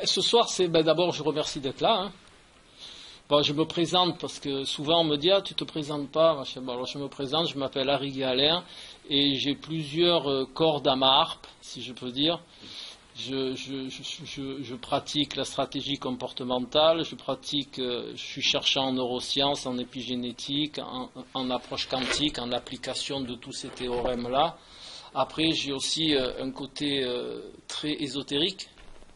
Ce soir, d'abord, je remercie d'être là. Hein. Bon, je me présente parce que souvent on me dit tu te présentes pas. Bon, alors je me présente, je m'appelle Harry Gallin et j'ai plusieurs cordes à ma harpe, si je peux dire. Je pratique la stratégie comportementale, je suis chercheur en neurosciences, en épigénétique, en approche quantique, en application de tous ces théorèmes-là. Après, j'ai aussi un côté très ésotérique.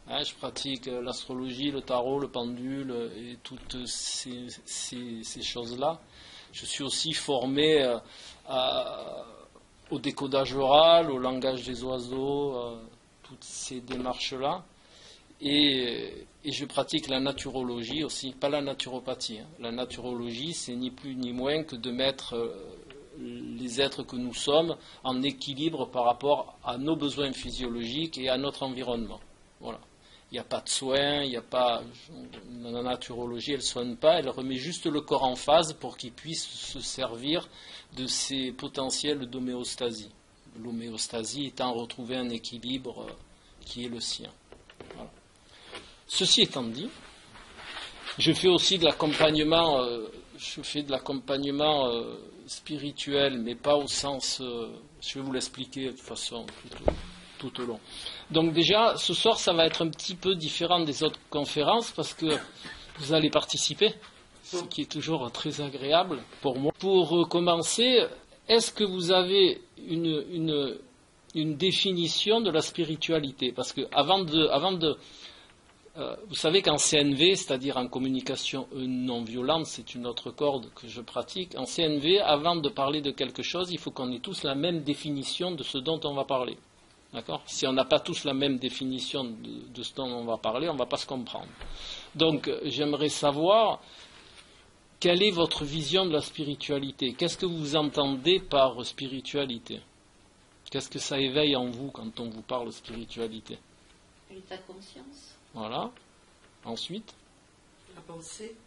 Hein, je pratique l'astrologie, le tarot, le pendule et toutes ces choses-là. Je suis aussi formé au décodage oral, au langage des oiseaux, toutes ces démarches-là. Et je pratique la naturologie aussi, pas la naturopathie. Hein. La naturologie, c'est ni plus ni moins que de mettre les êtres que nous sommes en équilibre par rapport à nos besoins physiologiques et à notre environnement. Voilà. Il n'y a pas de soins, il n'y a pas. La naturologie, elle ne soigne pas, elle remet juste le corps en phase pour qu'il puisse se servir de ses potentiels d'homéostasie. L'homéostasie étant retrouver un équilibre qui est le sien. Voilà. Ceci étant dit, je fais aussi de l'accompagnement, spirituel, mais pas au sens. Je vais vous l'expliquer de façon tout au long. Donc déjà, ce soir, ça va être un petit peu différent des autres conférences parce que vous allez participer, ce qui est toujours très agréable pour moi. Pour commencer, est-ce que vous avez une définition de la spiritualité? Parce que vous savez qu'en CNV, c'est-à-dire en communication non violente, c'est une autre corde que je pratique. En CNV, avant de parler de quelque chose, il faut qu'on ait tous la même définition de ce dont on va parler. D'accord ? Si on n'a pas tous la même définition de ce dont on va parler, on ne va pas se comprendre. Donc, j'aimerais savoir quelle est votre vision de la spiritualité. Qu'est-ce que vous entendez par spiritualité? Qu'est-ce que ça éveille en vous quand on vous parle de spiritualité? L'état de conscience. Voilà. Ensuite? La pensée.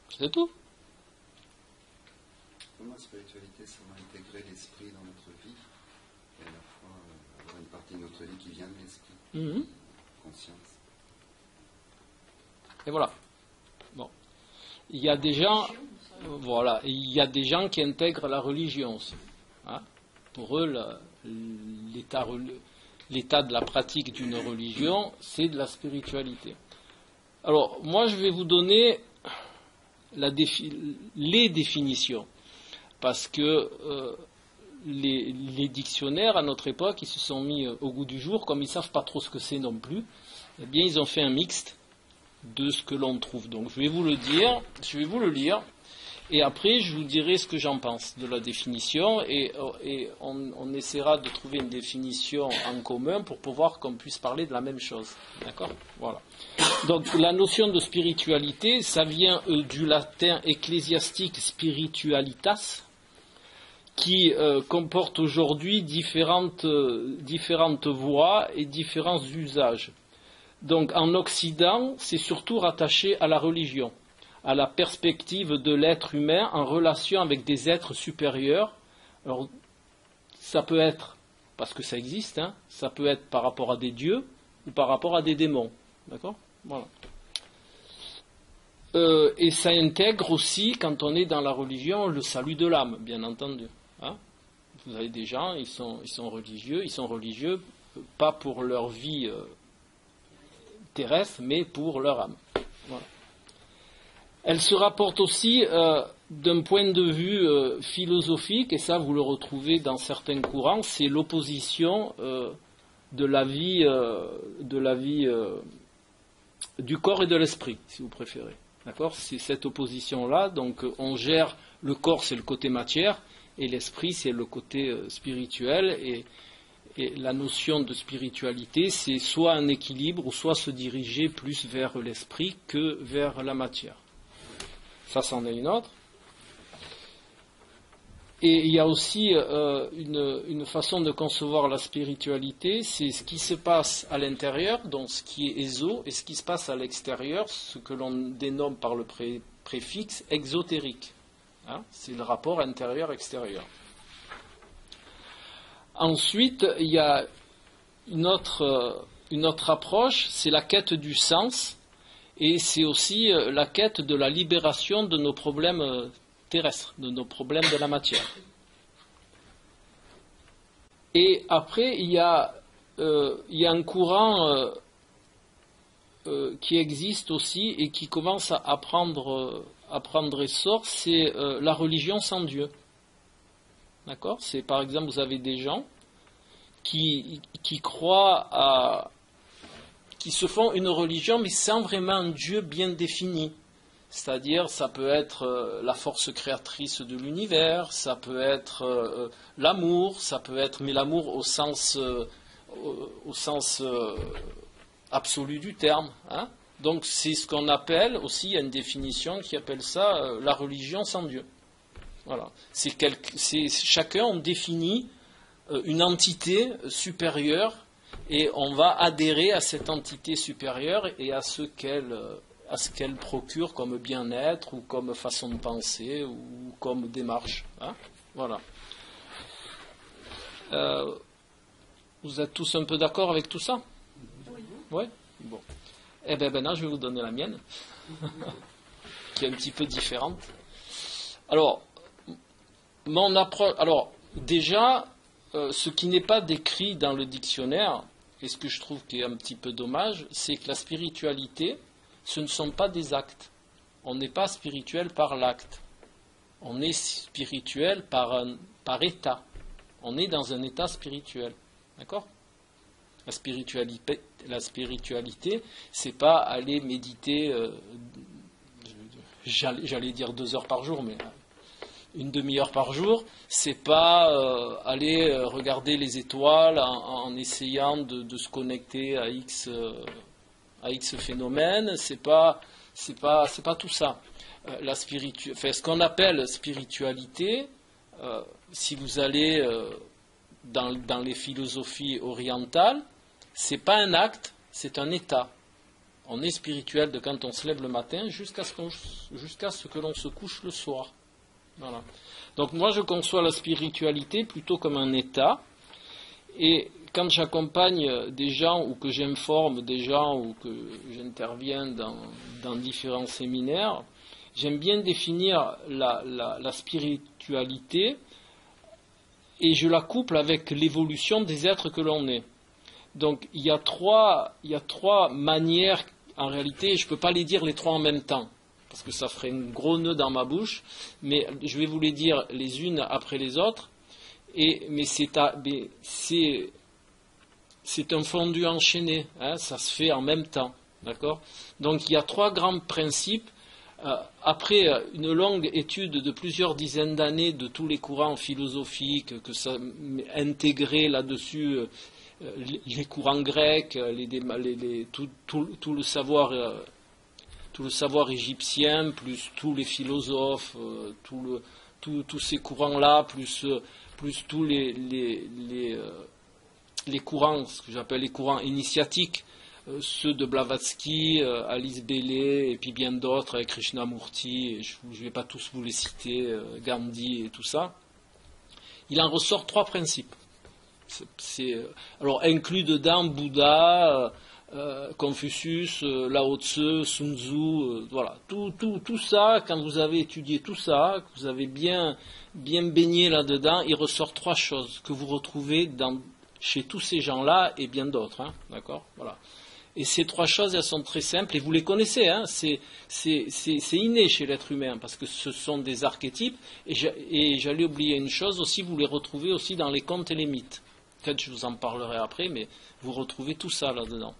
C'est tout. Pour moi, la spiritualité, c'est vraiment intégrer l'esprit dans notre vie et à la fois avoir une partie de notre vie qui vient de l'esprit. Conscience. Et voilà. Bon. Il y a des gens, il y a des gens qui intègrent la religion aussi. Hein. Pour eux, l'état de la pratique d'une religion, c'est de la spiritualité. Alors, moi, je vais vous donner les définitions. Parce que les dictionnaires, à notre époque, ils se sont mis au goût du jour, comme ils ne savent pas trop ce que c'est non plus, eh bien, ils ont fait un mixte de ce que l'on trouve. Donc, je vais vous le dire, je vais vous le lire, et après, je vous dirai ce que j'en pense de la définition, et on essaiera de trouver une définition en commun pour pouvoir qu'on puisse parler de la même chose. D'accord ? Voilà. Donc, la notion de spiritualité, ça vient du latin ecclésiastique spiritualitas, qui comporte aujourd'hui différentes voies et différents usages. Donc en Occident, c'est surtout rattaché à la religion, à la perspective de l'être humain en relation avec des êtres supérieurs. Alors ça peut être, parce que ça existe, hein, ça peut être par rapport à des dieux ou par rapport à des démons. D'accord ? Voilà. Et ça intègre aussi, quand on est dans la religion, le salut de l'âme, bien entendu. Hein? Vous avez des gens, ils sont religieux, pas pour leur vie terrestre, mais pour leur âme. Voilà. Elle se rapporte aussi d'un point de vue philosophique, et ça vous le retrouvez dans certains courants, c'est l'opposition de la vie du corps et de l'esprit, si vous préférez. D'accord ? C'est cette opposition-là, donc on gère le corps, c'est le côté matière, et l'esprit, c'est le côté spirituel, et la notion de spiritualité, c'est soit un équilibre, ou soit se diriger plus vers l'esprit que vers la matière. Ça, c'en est une autre. Et il y a aussi une façon de concevoir la spiritualité, c'est ce qui se passe à l'intérieur, donc ce qui est éso, et ce qui se passe à l'extérieur, ce que l'on dénomme par le préfixe exotérique. Hein, c'est le rapport intérieur-extérieur. Ensuite, il y a une autre une autre approche, c'est la quête du sens, et c'est aussi la quête de la libération de nos problèmes terrestres, de nos problèmes de la matière. Et après, il y a un courant qui existe aussi et qui commence à prendre essor, c'est la religion sans Dieu. D'accord ? C'est par exemple, vous avez des gens qui croient qui se font une religion, mais sans vraiment un Dieu bien défini. C'est-à-dire, ça peut être la force créatrice de l'univers, ça peut être l'amour, ça peut être, mais l'amour au sens absolu du terme. Hein. Donc, c'est ce qu'on appelle aussi, il y a une définition qui appelle ça la religion sans Dieu. Voilà. Chacun, on définit une entité supérieure et on va adhérer à cette entité supérieure et à ce qu'elle procure comme bien-être ou comme façon de penser ou comme démarche. Hein. Voilà. Vous êtes tous un peu d'accord avec tout ça ? Oui. Oui ? Bon. Eh bien, maintenant, je vais vous donner la mienne, qui est un petit peu différente. Alors, mon approche. Alors, déjà, ce qui n'est pas décrit dans le dictionnaire, et ce que je trouve qui est un petit peu dommage, c'est que la spiritualité, ce ne sont pas des actes. On n'est pas spirituel par l'acte. On est spirituel par état. On est dans un état spirituel. D'accord ? La spiritualité, c'est pas aller méditer, j'allais dire 2 heures par jour, mais une demi-heure par jour. C'est pas aller regarder les étoiles en essayant de se connecter à X phénomène. C'est pas tout ça. Ce qu'on appelle spiritualité, si vous allez dans les philosophies orientales, c'est pas un acte, c'est un état. On est spirituel de quand on se lève le matin jusqu'à ce que l'on se couche le soir. Voilà. Donc moi je conçois la spiritualité plutôt comme un état, et quand j'accompagne des gens ou que j'informe des gens ou que j'interviens dans différents séminaires, j'aime bien définir la spiritualité et je la couple avec l'évolution des êtres que l'on est. Donc il y a trois manières, en réalité, je ne peux pas les dire les trois en même temps, parce que ça ferait un gros nœud dans ma bouche, mais je vais vous les dire les unes après les autres, mais c'est un fondu enchaîné, hein, ça se fait en même temps, d'accord ? Donc il y a 3 grands principes. Après une longue étude de plusieurs dizaines d'années de tous les courants philosophiques, que ça intégrait là-dessus les courants grecs, tout le savoir égyptien, plus tous les philosophes, tous ces courants-là, plus tous les courants, ce que j'appelle les courants initiatiques, ceux de Blavatsky, Alice Bailey et puis bien d'autres avec Krishnamurti, et je ne vais pas tous vous les citer, Gandhi et tout ça. Il en ressort 3 principes. Alors inclus dedans Bouddha, Confucius, Lao Tse, Sun Tzu, voilà. Tout ça, quand vous avez étudié tout ça, que vous avez bien baigné là-dedans, il ressort 3 choses que vous retrouvez chez tous ces gens-là et bien d'autres. Hein, d'accord ? Voilà. Et ces 3 choses, elles sont très simples, et vous les connaissez, hein, c'est inné chez l'être humain, parce que ce sont des archétypes, et j'allais oublier une chose aussi, vous les retrouvez aussi dans les contes et les mythes. Peut-être je vous en parlerai après, mais vous retrouvez tout ça là-dedans.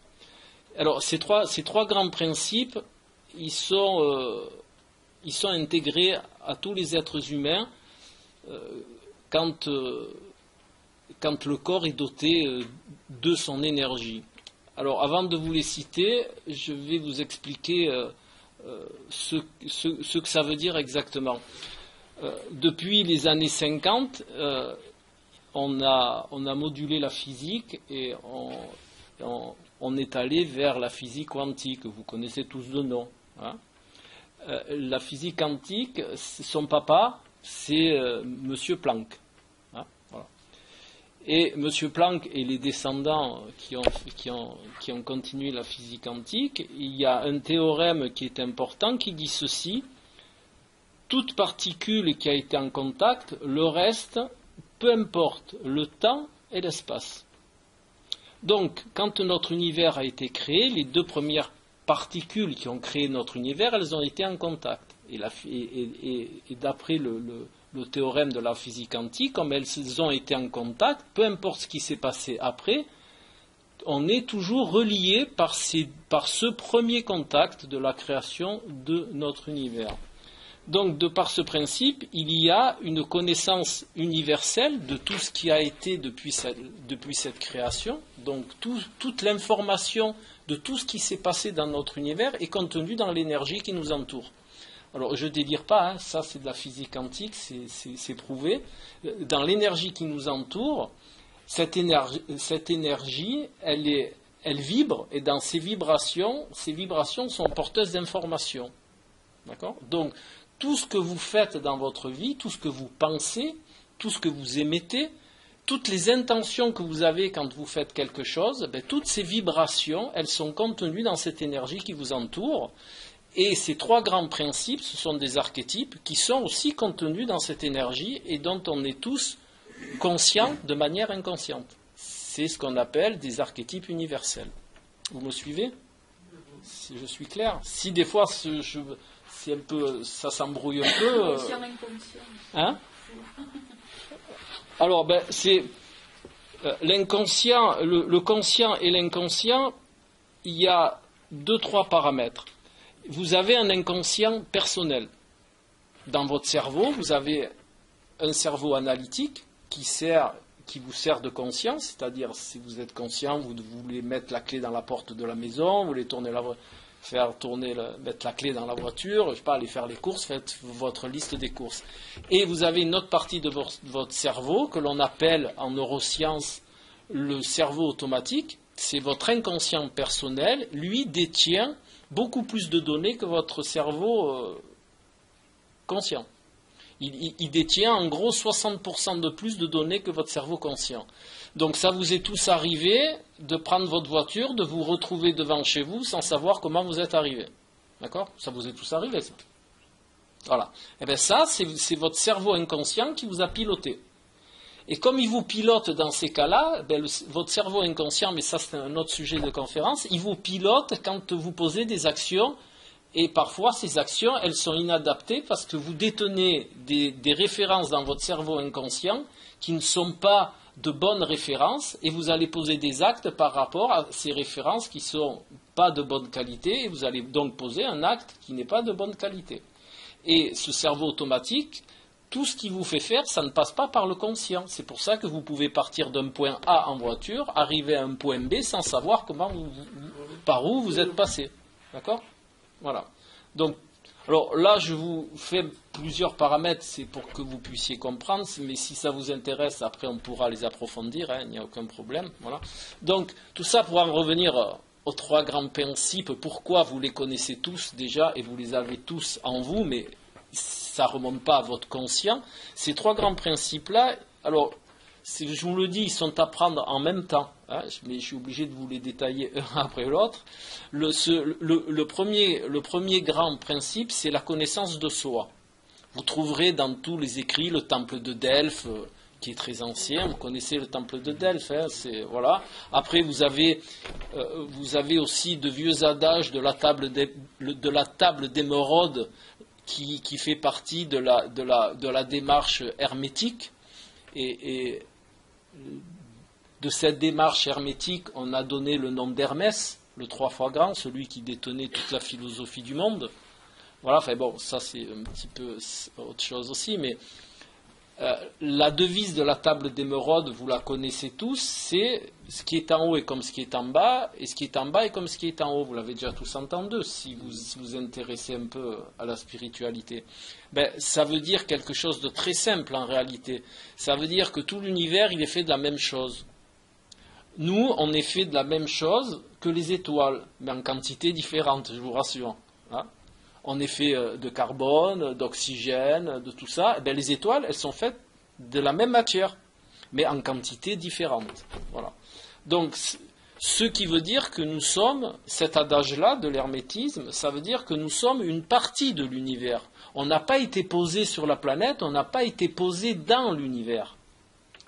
Alors, ces trois grands principes, ils sont intégrés à tous les êtres humains quand le corps est doté de son énergie. Alors, avant de vous les citer, je vais vous expliquer ce que ça veut dire exactement. Depuis les années 50, on a modulé la physique et on est allé vers la physique quantique, vous connaissez tous de nom. Hein. La physique quantique, son papa, c'est Monsieur Planck. Hein, voilà. Et M. Planck et les descendants qui ont continué la physique quantique, il y a un théorème qui est important qui dit ceci: toute particule qui a été en contact, le reste, peu importe le temps et l'espace. Donc, quand notre univers a été créé, les deux premières particules qui ont créé notre univers, elles ont été en contact. Et d'après le théorème de la physique quantique, comme elles ont été en contact, peu importe ce qui s'est passé après, on est toujours relié par ce premier contact de la création de notre univers. Donc, de par ce principe, il y a une connaissance universelle de tout ce qui a été depuis cette création. Donc, toute l'information de tout ce qui s'est passé dans notre univers est contenue dans l'énergie qui nous entoure. Alors, je ne délire pas, hein, ça c'est de la physique quantique, c'est prouvé. Dans l'énergie qui nous entoure, cette énergie, elle vibre, et dans ces vibrations sont porteuses d'informations. D'accord ? Donc, tout ce que vous faites dans votre vie, tout ce que vous pensez, tout ce que vous émettez, toutes les intentions que vous avez quand vous faites quelque chose, toutes ces vibrations, elles sont contenues dans cette énergie qui vous entoure. Et ces trois grands principes, ce sont des archétypes qui sont aussi contenus dans cette énergie et dont on est tous conscients de manière inconsciente. C'est ce qu'on appelle des archétypes universels. Vous me suivez ? Si je suis clair ? Si des fois c'est un peu, ça s'embrouille un peu. Conscient, inconscient. Hein ? Alors, c'est l'inconscient, le conscient et l'inconscient. Il y a 2-3 paramètres. Vous avez un inconscient personnel. Dans votre cerveau, vous avez un cerveau analytique qui vous sert de conscience, c'est-à-dire si vous êtes conscient, vous voulez mettre la clé dans la porte de la maison, vous voulez mettre la clé dans la voiture, je ne sais pas, aller faire les courses, faites votre liste des courses. Et vous avez une autre partie de votre cerveau que l'on appelle en neurosciences le cerveau automatique. C'est votre inconscient personnel, lui détient beaucoup plus de données que votre cerveau conscient. Il détient en gros 60% de plus de données que votre cerveau conscient. Donc ça vous est tous arrivé de prendre votre voiture, de vous retrouver devant chez vous sans savoir comment vous êtes arrivé. D'accord ? Ça vous est tous arrivé, ça. Voilà. Et bien ça, c'est votre cerveau inconscient qui vous a piloté. Et comme il vous pilote dans ces cas-là, votre cerveau inconscient, mais ça c'est un autre sujet de conférence, il vous pilote quand vous posez des actions. Et parfois, ces actions, elles sont inadaptées parce que vous détenez des références dans votre cerveau inconscient qui ne sont pas de bonnes références et vous allez poser des actes par rapport à ces références qui ne sont pas de bonne qualité et vous allez donc poser un acte qui n'est pas de bonne qualité. Et ce cerveau automatique, tout ce qui vous fait faire, ça ne passe pas par le conscient. C'est pour ça que vous pouvez partir d'un point A en voiture, arriver à un point B sans savoir par où vous êtes passé. D'accord ? Voilà. Donc, alors là, je vous fais plusieurs paramètres, c'est pour que vous puissiez comprendre, mais si ça vous intéresse, après on pourra les approfondir, il n'y a aucun problème. Voilà. Donc, tout ça pour en revenir aux 3 grands principes, pourquoi vous les connaissez tous déjà et vous les avez tous en vous, mais ça ne remonte pas à votre conscient. Ces 3 grands principes-là, alors, je vous le dis, ils sont à prendre en même temps, hein, mais je suis obligé de vous les détailler un après l'autre. Le premier grand principe, c'est la connaissance de soi. Vous trouverez dans tous les écrits le temple de Delphes, qui est très ancien. Vous connaissez le temple de Delphes, hein, voilà. Après, vous avez aussi de vieux adages de la table d'émeraude qui fait partie de la démarche hermétique. Et de cette démarche hermétique, on a donné le nom d'Hermès, le 3 fois grand, celui qui détenait toute la philosophie du monde. Voilà, enfin bon, ça c'est un petit peu autre chose aussi, mais la devise de la table d'émeraude, vous la connaissez tous, c'est ce qui est en haut est comme ce qui est en bas, et ce qui est en bas est comme ce qui est en haut. Vous l'avez déjà tous entendu, si vous vous intéressez un peu à la spiritualité. Ça veut dire quelque chose de très simple en réalité. Ça veut dire que tout l'univers, il est fait de la même chose. Nous, on est fait de la même chose que les étoiles, mais en quantité différente, je vous rassure. Hein. On est fait de carbone, d'oxygène, de tout ça. Les étoiles, elles sont faites de la même matière. mais en quantité différente. Voilà. Donc, ce qui veut dire que nous sommes, cet adage-là de l'hermétisme, ça veut dire que nous sommes une partie de l'univers. On n'a pas été posé sur la planète, on n'a pas été posé dans l'univers.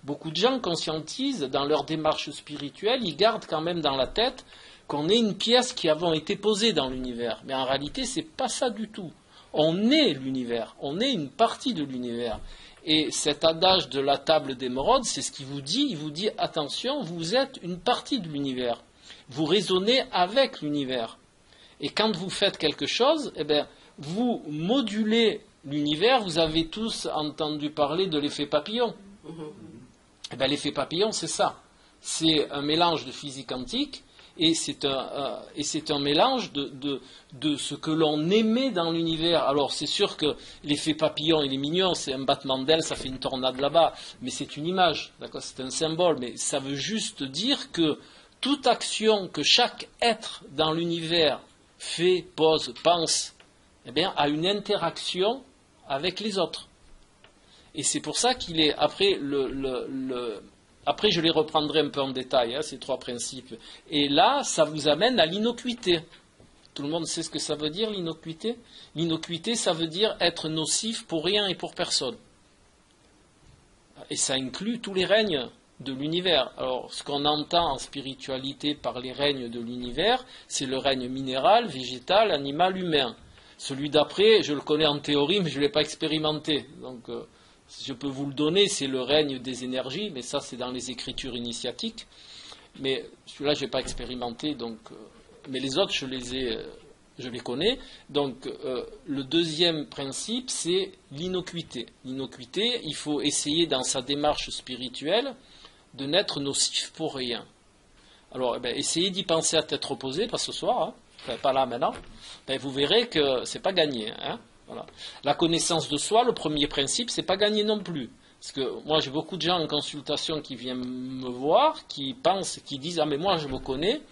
Beaucoup de gens conscientisent dans leur démarche spirituelle, ils gardent quand même dans la tête qu'on est une pièce qui avons été posée dans l'univers. Mais en réalité, ce n'est pas ça du tout. On est l'univers, on est une partie de l'univers. Et cet adage de la table d'émeraude, c'est ce qu'il vous dit. Il vous dit, attention, vous êtes une partie de l'univers. Vous raisonnez avec l'univers. Et quand vous faites quelque chose, eh bien, vous modulez l'univers. Vous avez tous entendu parler de l'effet papillon. Eh bien, l'effet papillon, c'est ça. C'est un mélange de physique quantique et c'est un mélange de ce que l'on émet dans l'univers. Alors, c'est sûr que l'effet papillon, il est mignon, c'est un battement d'aile, ça fait une tornade là-bas, mais c'est une image, d'accord, c'est un symbole, mais ça veut juste dire que toute action que chaque être dans l'univers fait, pose, pense, eh bien, a une interaction avec les autres. Et c'est pour ça qu'il est, après, après je les reprendrai un peu en détail, hein, ces trois principes. Et là, ça vous amène à l'innocuité. Tout le monde sait ce que ça veut dire, l'innocuité? L'innocuité, ça veut dire être nocif pour rien et pour personne. Et ça inclut tous les règnes de l'univers. Alors, ce qu'on entend en spiritualité par les règnes de l'univers, c'est le règne minéral, végétal, animal, humain. Celui d'après, je le connais en théorie, mais je ne l'ai pas expérimenté. Donc, je peux vous le donner, c'est le règne des énergies, mais ça, c'est dans les écritures initiatiques. Mais celui-là, je n'ai pas expérimenté, donc, mais les autres, je les connais. Donc, le deuxième principe, c'est l'innocuité. L'innocuité, il faut essayer, dans sa démarche spirituelle, de n'être nocif pour rien. Alors, essayez d'y penser à tête reposée, pas ce soir, hein, enfin, pas là maintenant. Vous verrez que ce n'est pas gagné. Hein, voilà. La connaissance de soi, le premier principe, c'est pas gagné non plus. Parce que moi, j'ai beaucoup de gens en consultation qui viennent me voir, qui pensent, qui disent « Ah, mais moi, je me connais ».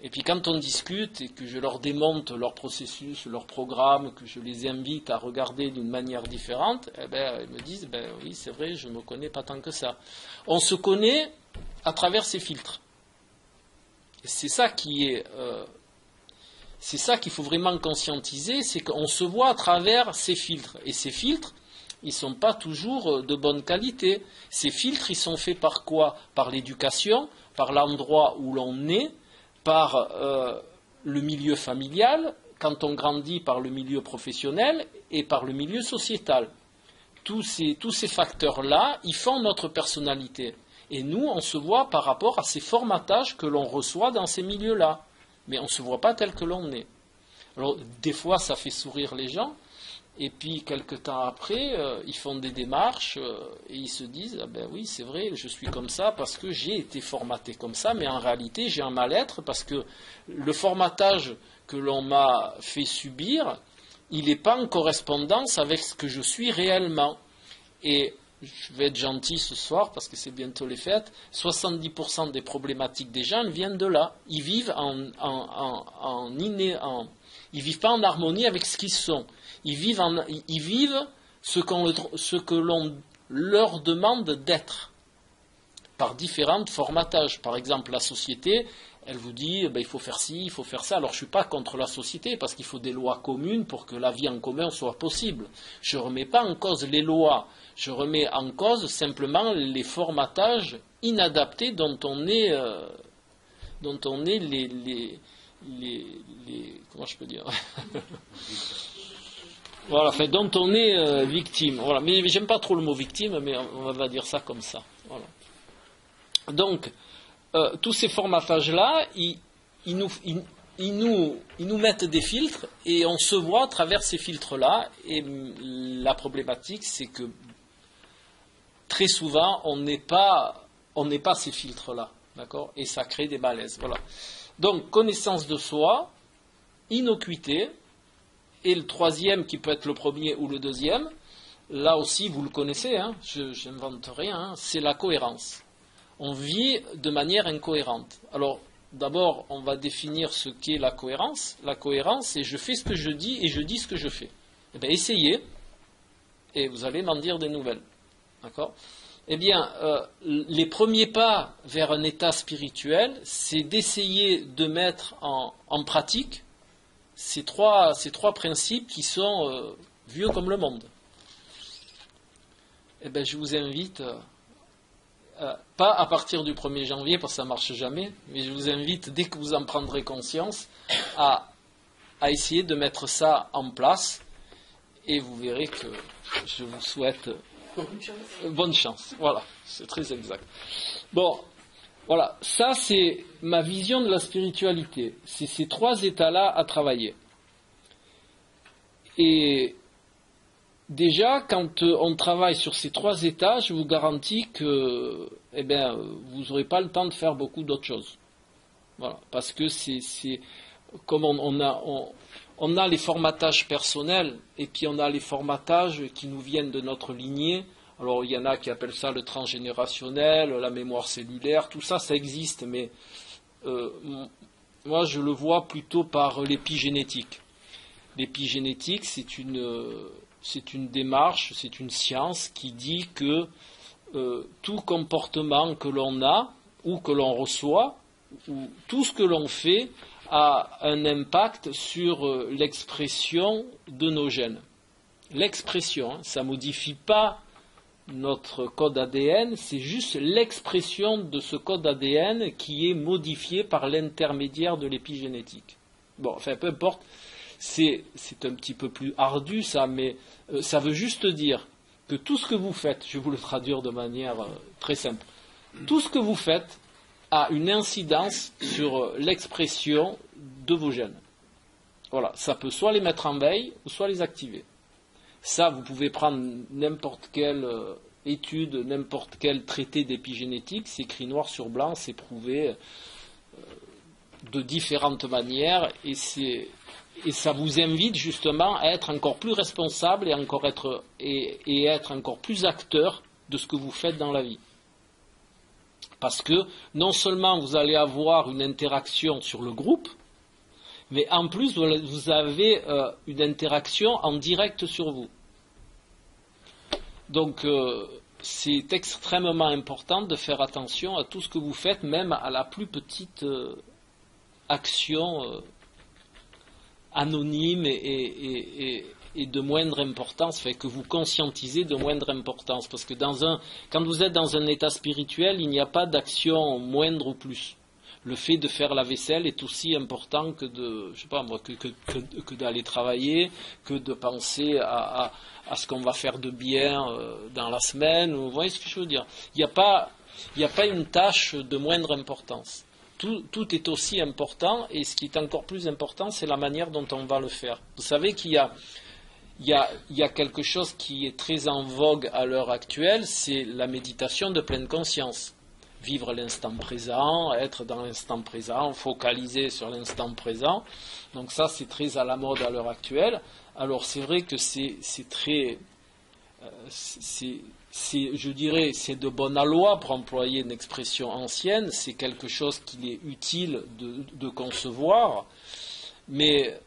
Et puis quand on discute et que je leur démonte leur processus, leur programme, que je les invite à regarder d'une manière différente, ils me disent « Oui, c'est vrai, je ne me connais pas tant que ça ». On se connaît à travers ces filtres. Et c'est ça qui est... c'est ça qu'il faut vraiment conscientiser, c'est qu'on se voit à travers ces filtres. Et ces filtres, ils ne sont pas toujours de bonne qualité. Ces filtres, ils sont faits par quoi? Par l'éducation, par l'endroit où l'on est, par le milieu familial, quand on grandit par le milieu professionnel et par le milieu sociétal. Tous ces facteurs-là, ils font notre personnalité. Et nous, on se voit par rapport à ces formatages que l'on reçoit dans ces milieux-là. Mais on ne se voit pas tel que l'on est. Alors, des fois, ça fait sourire les gens, et puis, quelque temps après, ils font des démarches, et ils se disent, oui, c'est vrai, je suis comme ça parce que j'ai été formaté comme ça, mais en réalité, j'ai un mal-être parce que le formatage que l'on m'a fait subir, il n'est pas en correspondance avec ce que je suis réellement. Et je vais être gentil ce soir parce que c'est bientôt les fêtes, 70% des problématiques des gens viennent de là. Ils vivent ils vivent pas en harmonie avec ce qu'ils sont. Ils vivent ce que l'on leur demande d'être par différents formatages. Par exemple, la société, elle vous dit il faut faire ci, il faut faire ça. Alors je ne suis pas contre la société parce qu'il faut des lois communes pour que la vie en commun soit possible. Je ne remets pas en cause les lois. Je remets en cause simplement les formatages inadaptés dont on est comment je peux dire voilà, dont on est victime. Voilà. Mais j'aime pas trop le mot victime, mais on va dire ça comme ça. Voilà. Donc, tous ces formatages-là, ils nous mettent des filtres et on se voit à travers ces filtres-là. Et la problématique, c'est que très souvent, on n'est pas ces filtres-là. D'accord ? Et ça crée des malaises. Voilà. Donc, connaissance de soi, innocuité, et le troisième, qui peut être le premier ou le deuxième, là aussi, vous le connaissez, hein, je n'invente rien, hein, c'est la cohérence. On vit de manière incohérente. Alors, d'abord, on va définir ce qu'est la cohérence. La cohérence, c'est je fais ce que je dis et je dis ce que je fais. Eh bien, essayez, et vous allez m'en dire des nouvelles. D'accord ? Eh bien, les premiers pas vers un état spirituel, c'est d'essayer de mettre en pratique ces trois principes qui sont vieux comme le monde. Eh bien, je vous invite, pas à partir du 1er janvier, parce que ça ne marche jamais, mais je vous invite, dès que vous en prendrez conscience, à essayer de mettre ça en place, et vous verrez que je vous souhaite bonne chance. Voilà, c'est très exact. Bon, voilà, ça c'est ma vision de la spiritualité. C'est ces trois états-là à travailler. Et déjà, quand on travaille sur ces trois états, je vous garantis que vous n'aurez pas le temps de faire beaucoup d'autres choses. Voilà, parce que c'est comme on a les formatages personnels et puis on a les formatages qui nous viennent de notre lignée. Alors il y en a qui appellent ça le transgénérationnel, la mémoire cellulaire, tout ça, ça existe, mais moi je le vois plutôt par l'épigénétique. L'épigénétique, c'est une démarche, c'est une science qui dit que tout comportement que l'on a ou que l'on reçoit, ou tout ce que l'on fait a un impact sur l'expression de nos gènes. L'expression, ça ne modifie pas notre code ADN, c'est juste l'expression de ce code ADN qui est modifié par l'intermédiaire de l'épigénétique. Bon, enfin, peu importe, c'est un petit peu plus ardu ça, mais ça veut juste dire que tout ce que vous faites, je vais vous le traduire de manière très simple, tout ce que vous faites a une incidence sur l'expression de vos gènes. Voilà, ça peut soit les mettre en veille ou soit les activer. Ça, vous pouvez prendre n'importe quelle étude, n'importe quel traité d'épigénétique, c'est écrit noir sur blanc, c'est prouvé de différentes manières, et ça vous invite justement à être encore plus responsable et être encore plus acteur de ce que vous faites dans la vie. Parce que non seulement vous allez avoir une interaction sur le groupe, mais en plus vous avez une interaction en direct sur vous. Donc c'est extrêmement important de faire attention à tout ce que vous faites, même à la plus petite action anonyme et de moindre importance, fait que vous conscientisez de moindre importance. Parce que quand vous êtes dans un état spirituel, il n'y a pas d'action moindre ou plus. Le fait de faire la vaisselle est aussi important que que d'aller travailler, que de penser à ce qu'on va faire de bien dans la semaine. Vous voyez ce que je veux dire? Il n'y a pas une tâche de moindre importance. Tout est aussi important, et ce qui est encore plus important, c'est la manière dont on va le faire. Vous savez qu'il y a quelque chose qui est très en vogue à l'heure actuelle, c'est la méditation de pleine conscience. Vivre l'instant présent, être dans l'instant présent, focaliser sur l'instant présent. Donc ça, c'est très à la mode à l'heure actuelle. Alors c'est vrai que c'est je dirais, c'est de bonne aloi, pour employer une expression ancienne, c'est quelque chose qu'il est utile de concevoir, mais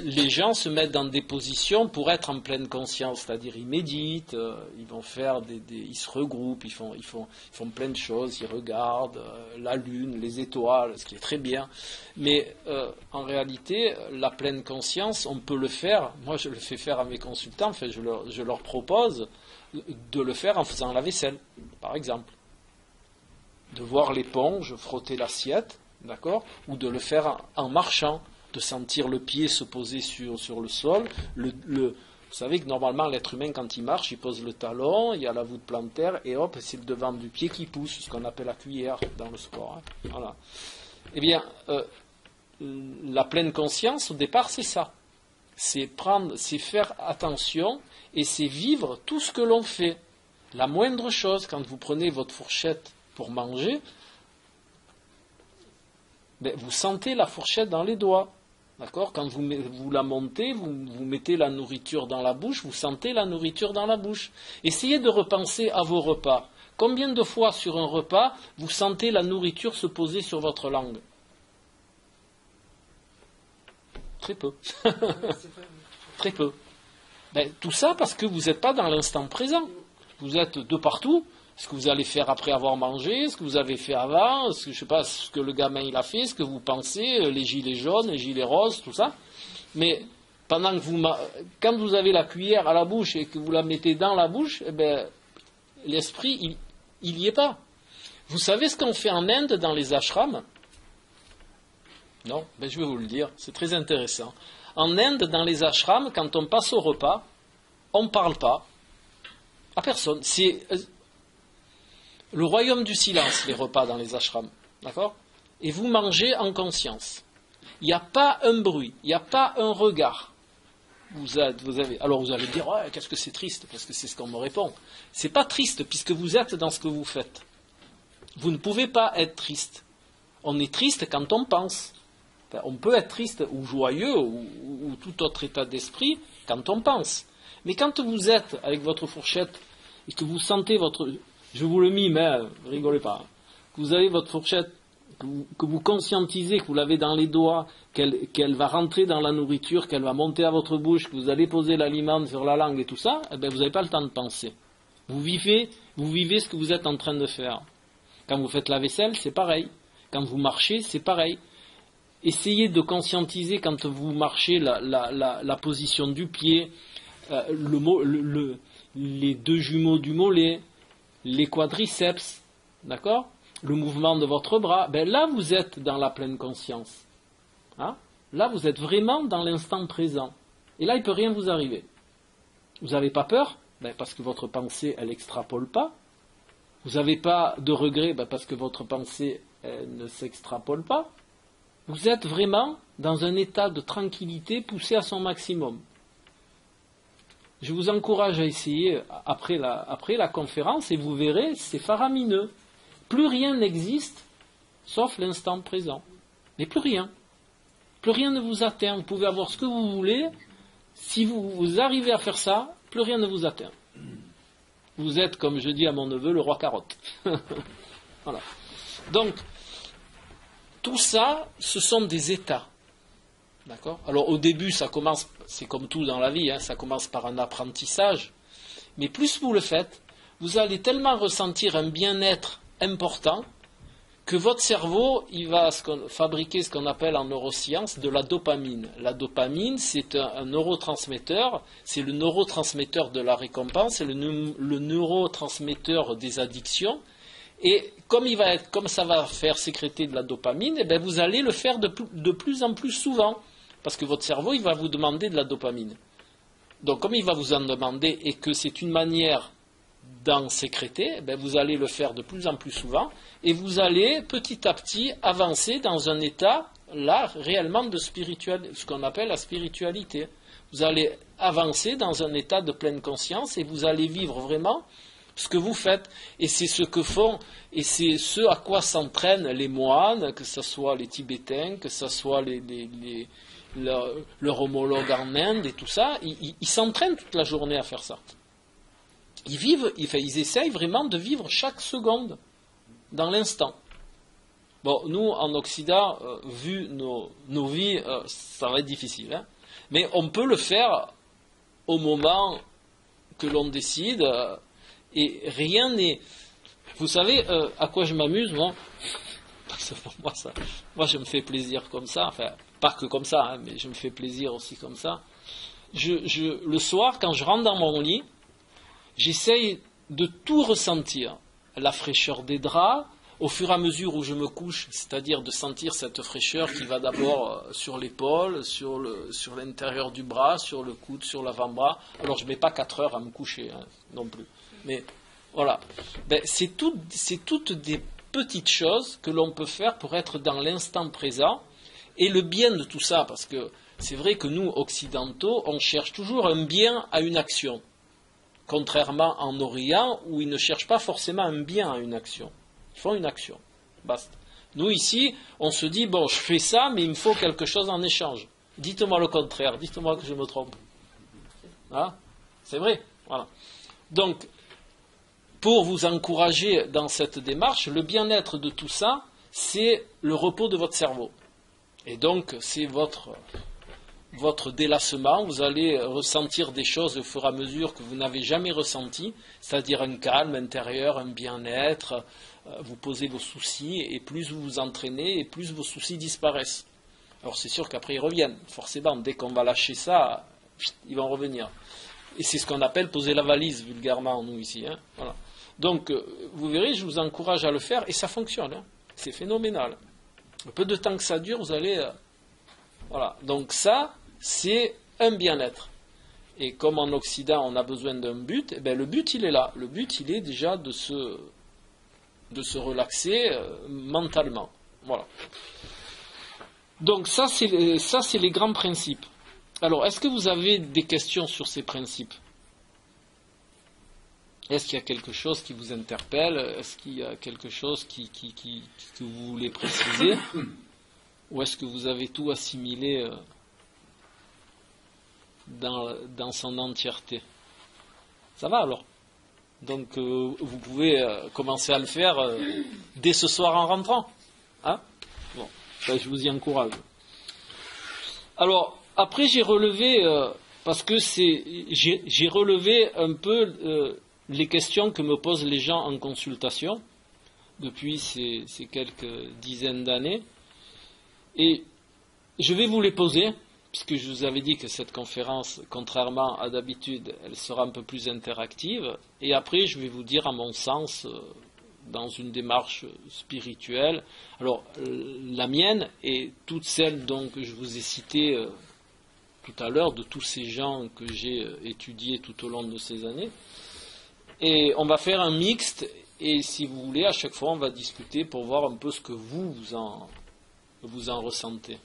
les gens se mettent dans des positions pour être en pleine conscience, c'est-à-dire ils méditent, ils vont faire ils se regroupent, ils font plein de choses, ils regardent la lune, les étoiles, ce qui est très bien, mais en réalité, la pleine conscience, on peut le faire, moi je le fais faire à mes consultants, enfin, je leur propose de le faire en faisant la vaisselle, par exemple. De voir l'éponge frotter l'assiette, d'accord, ou de le faire en marchant, de sentir le pied se poser sur le sol. Vous savez que normalement, l'être humain, quand il marche, il pose le talon, il y a la voûte plantaire, et hop, c'est le devant du pied qui pousse, ce qu'on appelle la cuillère dans le sport. Hein. Voilà. Eh bien, la pleine conscience, au départ, c'est ça. C'est faire attention, et c'est vivre tout ce que l'on fait. La moindre chose, quand vous prenez votre fourchette pour manger, vous sentez la fourchette dans les doigts. D'accord ? Quand vous la montez, vous mettez la nourriture dans la bouche, vous sentez la nourriture dans la bouche. Essayez de repenser à vos repas. Combien de fois sur un repas, vous sentez la nourriture se poser sur votre langue ? Très peu. Très peu. Tout ça parce que vous n'êtes pas dans l'instant présent. Vous êtes de partout, ce que vous allez faire après avoir mangé, ce que vous avez fait avant, je sais pas, ce que le gamin il a fait, ce que vous pensez, les gilets jaunes, les gilets roses, tout ça. Mais pendant que quand vous avez la cuillère à la bouche et que vous la mettez dans la bouche, eh ben, l'esprit, il n'y est pas. Vous savez ce qu'on fait en Inde dans les ashrams? Non, ben je vais vous le dire, c'est très intéressant. En Inde, dans les ashrams, quand on passe au repas, on ne parle pas à personne. C'est le royaume du silence, les repas dans les ashrams. D'accord? Et vous mangez en conscience. Il n'y a pas un bruit, il n'y a pas un regard. Alors vous allez dire, ouais, qu'est-ce que c'est triste, parce que c'est ce qu'on me répond. C'est pas triste, puisque vous êtes dans ce que vous faites. Vous ne pouvez pas être triste. On est triste quand on pense. Enfin, on peut être triste ou joyeux ou tout autre état d'esprit quand on pense. Mais quand vous êtes avec votre fourchette et que vous sentez votre... Je vous le mime, hein, rigolez pas. Que vous avez votre fourchette, que vous conscientisez, que vous l'avez dans les doigts, qu'elle va rentrer dans la nourriture, qu'elle va monter à votre bouche, que vous allez poser l'aliment sur la langue et tout ça, eh bien, vous n'avez pas le temps de penser. Vous vivez ce que vous êtes en train de faire. Quand vous faites la vaisselle, c'est pareil. Quand vous marchez, c'est pareil. Essayez de conscientiser quand vous marchez la position du pied, les deux jumeaux du mollet, les quadriceps, d'accord? Le mouvement de votre bras. Ben là, vous êtes dans la pleine conscience. Hein? Là, vous êtes vraiment dans l'instant présent. Et là, il ne peut rien vous arriver. Vous n'avez pas peur? Ben, parce que votre pensée, elle n'extrapole pas. Vous n'avez pas de regret? Ben, parce que votre pensée, elle ne s'extrapole pas. Vous êtes vraiment dans un état de tranquillité poussé à son maximum. Je vous encourage à essayer après la conférence et vous verrez, c'est faramineux. Plus rien n'existe sauf l'instant présent. Mais plus rien. Plus rien ne vous atteint. Vous pouvez avoir ce que vous voulez. Si vous arrivez à faire ça, plus rien ne vous atteint. Vous êtes, comme je dis à mon neveu, le roi carotte. Voilà. Donc, tout ça, ce sont des états. D'accord? Alors au début, ça commence, c'est comme tout dans la vie, hein, ça commence par un apprentissage. Mais plus vous le faites, vous allez tellement ressentir un bien-être important que votre cerveau, il va fabriquer ce qu'on appelle en neurosciences de la dopamine. La dopamine, c'est un neurotransmetteur, c'est le neurotransmetteur de la récompense, c'est le neurotransmetteur des addictions. Et comme ça va faire sécréter de la dopamine, eh bien vous allez le faire de plus en plus souvent. Parce que votre cerveau, il va vous demander de la dopamine. Donc, comme il va vous en demander et que c'est une manière d'en sécréter, eh bien, vous allez le faire de plus en plus souvent et vous allez petit à petit avancer dans un état, là, réellement de ce qu'on appelle la spiritualité. Vous allez avancer dans un état de pleine conscience et vous allez vivre vraiment ce que vous faites. Et c'est ce que font, et c'est ce à quoi s'entraînent les moines, que ce soit les Tibétains, que ce soit leur homologue en Inde et tout ça, ils s'entraînent toute la journée à faire ça. Ils essayent vraiment de vivre chaque seconde, dans l'instant. Bon, nous, en Occident, vu nos vies, ça va être difficile. Hein, mais on peut le faire au moment que l'on décide, et rien n'est... Vous savez à quoi je m'amuse, moi? Parce que moi, je me fais plaisir comme ça, enfin... Pas que comme ça, hein, mais je me fais plaisir aussi comme ça. Le soir, quand je rentre dans mon lit, j'essaye de tout ressentir. La fraîcheur des draps, au fur et à mesure où je me couche, c'est-à-dire de sentir cette fraîcheur qui va d'abord sur l'épaule, sur l'intérieur du bras, sur le coude, sur l'avant-bras. Alors je ne mets pas 4 heures à me coucher, hein, non plus. Mais voilà. Ben, c'est toutes des petites choses que l'on peut faire pour être dans l'instant présent. Et le bien de tout ça, parce que c'est vrai que nous, occidentaux, on cherche toujours un bien à une action. Contrairement en Orient, où ils ne cherchent pas forcément un bien à une action. Ils font une action. Basta. Nous, ici, on se dit, bon, je fais ça, mais il me faut quelque chose en échange. Dites-moi le contraire, dites-moi que je me trompe. Hein? C'est vrai. Voilà. Donc, pour vous encourager dans cette démarche, le bien-être de tout ça, c'est le repos de votre cerveau. Et donc, c'est votre votre délassement, vous allez ressentir des choses au fur et à mesure que vous n'avez jamais ressenties, c'est-à-dire un calme intérieur, un bien-être, vous posez vos soucis, et plus vous vous entraînez, et plus vos soucis disparaissent. Alors c'est sûr qu'après ils reviennent, forcément, dès qu'on va lâcher ça, ils vont revenir. Et c'est ce qu'on appelle poser la valise, vulgairement, nous ici. Hein. Voilà. Donc, vous verrez, je vous encourage à le faire, et ça fonctionne. Hein. C'est phénoménal. Le peu de temps que ça dure, vous allez... voilà. Donc ça, c'est un bien-être. Et comme en Occident, on a besoin d'un but, eh bien, le but, il est là. Le but, il est déjà de se relaxer mentalement. Voilà. Donc ça, c'est les grands principes. Alors, est-ce que vous avez des questions sur ces principes ? Est-ce qu'il y a quelque chose qui vous interpelle ? Est-ce qu'il y a quelque chose que vous voulez préciser ? Ou est-ce que vous avez tout assimilé dans son entièreté ? Ça va alors ? Donc, vous pouvez commencer à le faire dès ce soir en rentrant. Hein ? Bon, ben, je vous y encourage. Alors, après, j'ai relevé, parce que j'ai relevé un peu les questions que me posent les gens en consultation depuis ces quelques dizaines d'années. Et je vais vous les poser, puisque je vous avais dit que cette conférence, contrairement à d'habitude, elle sera un peu plus interactive. Et après, je vais vous dire, à mon sens, dans une démarche spirituelle, alors la mienne et toutes celles dont je vous ai citées tout à l'heure, de tous ces gens que j'ai étudiés tout au long de ces années. Et on va faire un mixte, et si vous voulez, à chaque fois, on va discuter pour voir un peu ce que vous en ressentez.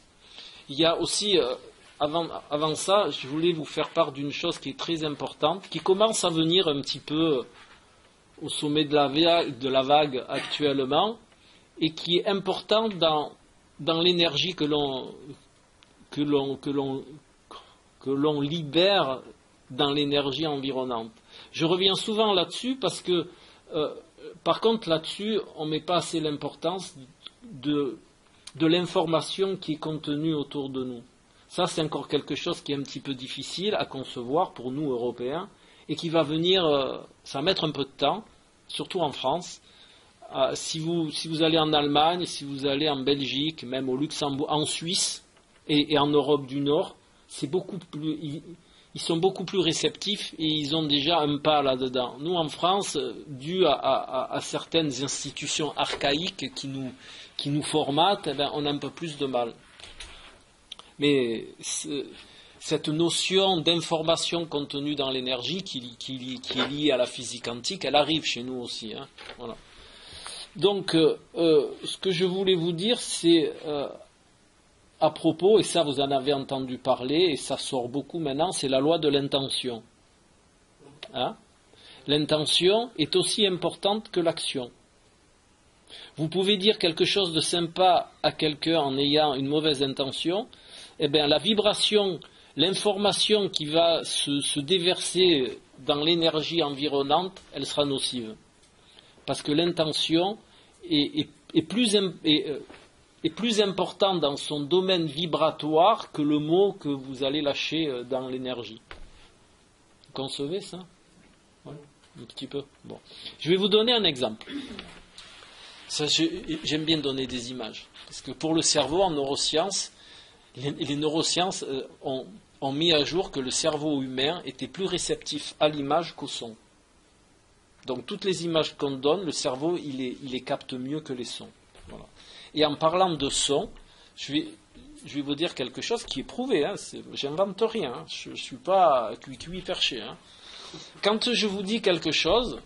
Il y a aussi, avant ça, je voulais vous faire part d'une chose qui est très importante, qui commence à venir un petit peu au sommet de la vague actuellement, et qui est importante dans l'énergie que l'on libère dans l'énergie environnante. Je reviens souvent là-dessus parce que, par contre, là-dessus, on ne met pas assez l'importance de l'information qui est contenue autour de nous. Ça, c'est encore quelque chose qui est un petit peu difficile à concevoir pour nous, Européens, et qui va venir, ça va mettre un peu de temps, surtout en France. Si vous allez en Allemagne, si vous allez en Belgique, même au Luxembourg, en Suisse et en Europe du Nord, c'est beaucoup plus... Ils sont beaucoup plus réceptifs et ils ont déjà un pas là-dedans. Nous, en France, dû à certaines institutions archaïques qui nous formatent, eh ben, on a un peu plus de mal. Mais cette notion d'information contenue dans l'énergie qui est liée à la physique quantique, elle arrive chez nous aussi. Hein. Voilà. Donc, ce que je voulais vous dire, c'est... à propos, et ça vous en avez entendu parler, et ça sort beaucoup maintenant, c'est la loi de l'intention. Hein ? L'intention est aussi importante que l'action. Vous pouvez dire quelque chose de sympa à quelqu'un en ayant une mauvaise intention, eh bien la vibration, l'information qui va se déverser dans l'énergie environnante, elle sera nocive. Parce que l'intention est plus important dans son domaine vibratoire que le mot que vous allez lâcher dans l'énergie. Vous concevez ça ? Ouais, un petit peu. Bon. Je vais vous donner un exemple. Ça, j'aime bien donner des images. Parce que pour le cerveau, en neurosciences, les neurosciences ont mis à jour que le cerveau humain était plus réceptif à l'image qu'au son. Donc toutes les images qu'on donne, le cerveau, il les capte mieux que les sons. Voilà. Et en parlant de son, je vais vous dire quelque chose qui est prouvé. Hein, j'invente rien. Hein, je ne suis pas cuit perché. Hein. Quand je vous dis quelque chose,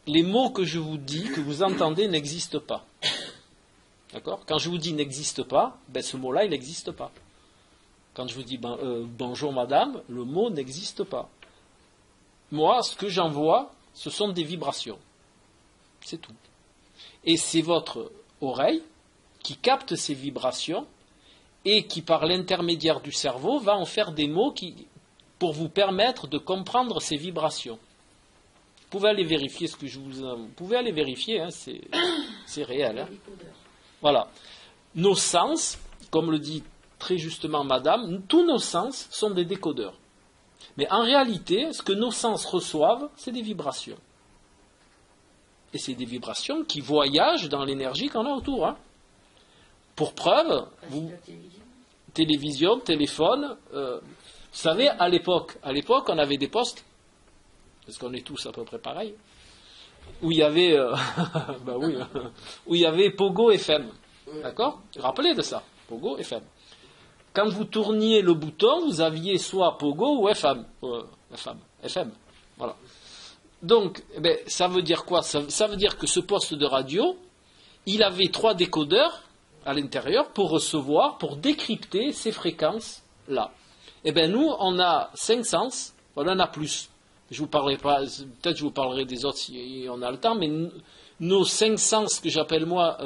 les mots que je vous dis, que vous entendez, n'existent pas. D'accord ? Quand je vous dis n'existe pas, ben ce mot-là, il n'existe pas. Quand je vous dis bonjour madame, le mot n'existe pas. Moi, ce que j'envoie, ce sont des vibrations. C'est tout. Et c'est votre oreille qui capte ces vibrations et qui, par l'intermédiaire du cerveau, va en faire des mots pour vous permettre de comprendre ces vibrations. Vous pouvez aller vérifier ce que vous pouvez aller vérifier, hein, c'est réel. Hein. Voilà. Nos sens, comme le dit très justement madame, tous nos sens sont des décodeurs. Mais en réalité, ce que nos sens reçoivent, c'est des vibrations. Et c'est des vibrations qui voyagent dans l'énergie qu'on a autour. Hein. Pour preuve, télévision, téléphone, vous savez, à l'époque, on avait des postes, parce qu'on est tous à peu près pareils, où il y avait, bah oui, où il y avait Pogo FM. D'accord ? Rappelez de ça, Pogo FM. Quand vous tourniez le bouton, vous aviez soit Pogo ou FM. FM. Voilà. Donc, ça veut dire quoi ? Ça veut dire que ce poste de radio, il avait 3 décodeurs à l'intérieur pour recevoir, pour décrypter ces fréquences-là. Nous, on a 5 sens, on en a plus. Je vous parlerai pas, peut-être je vous parlerai des autres si on a le temps, mais nos 5 sens que j'appelle moi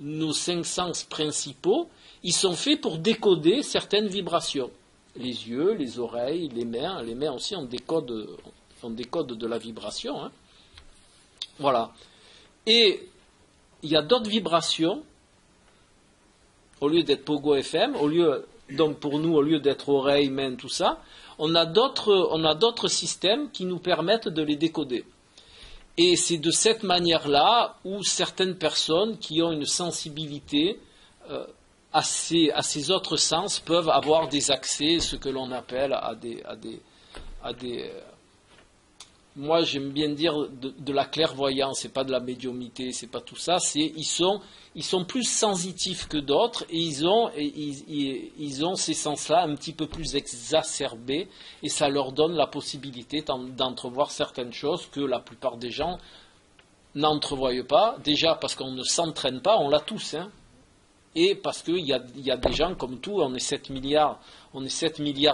nos 5 sens principaux, ils sont faits pour décoder certaines vibrations. Les yeux, les oreilles, les mains aussi, on décode de la vibration. Hein. Voilà. Et il y a d'autres vibrations, au lieu d'être Pogo FM, donc pour nous, au lieu d'être oreilles, mains, tout ça, on a d'autres systèmes qui nous permettent de les décoder. Et c'est de cette manière-là où certaines personnes qui ont une sensibilité à ces autres sens peuvent avoir des accès, ce que l'on appelle à des moi j'aime bien dire de la clairvoyance, c'est pas de la médiumnité, c'est pas tout ça, ils sont plus sensitifs que d'autres et ils ont ces sens-là un petit peu plus exacerbés et ça leur donne la possibilité d'entrevoir certaines choses que la plupart des gens n'entrevoient pas, déjà parce qu'on ne s'entraîne pas, on l'a tous, hein. Et parce qu'il y a des gens comme tout, on est 7 milliards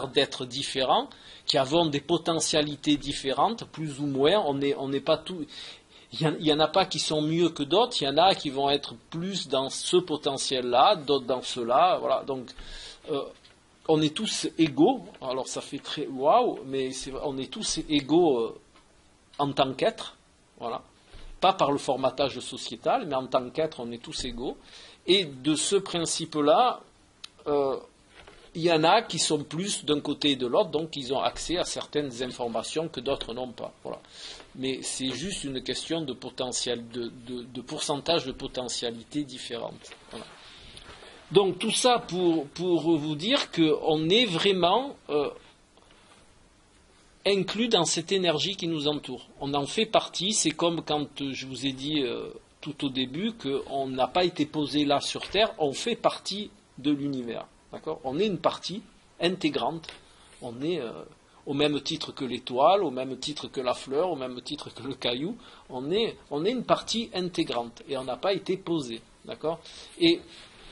d'êtres différents, qui avons des potentialités différentes, plus ou moins, on n'est pas tout. Il y en a pas qui sont mieux que d'autres, il y en a qui vont être plus dans ce potentiel-là, d'autres dans cela, voilà. Donc, on est tous égaux, alors ça fait très waouh, mais on est tous égaux en tant qu'être, voilà. Pas par le formatage sociétal, mais en tant qu'être, on est tous égaux. Et de ce principe-là, il y en a qui sont plus d'un côté et de l'autre, donc ils ont accès à certaines informations que d'autres n'ont pas. Voilà. Mais c'est juste une question de potentiel, de pourcentage de potentialité différente. Voilà. Donc tout ça pour vous dire qu'on est vraiment inclus dans cette énergie qui nous entoure. On en fait partie, c'est comme quand je vous ai dit tout au début qu'on n'a pas été posé là sur Terre, on fait partie de l'univers. D'accord ? On est une partie intégrante, on est au même titre que l'étoile, au même titre que la fleur, au même titre que le caillou, on est une partie intégrante et on n'a pas été posé. D'accord ? Et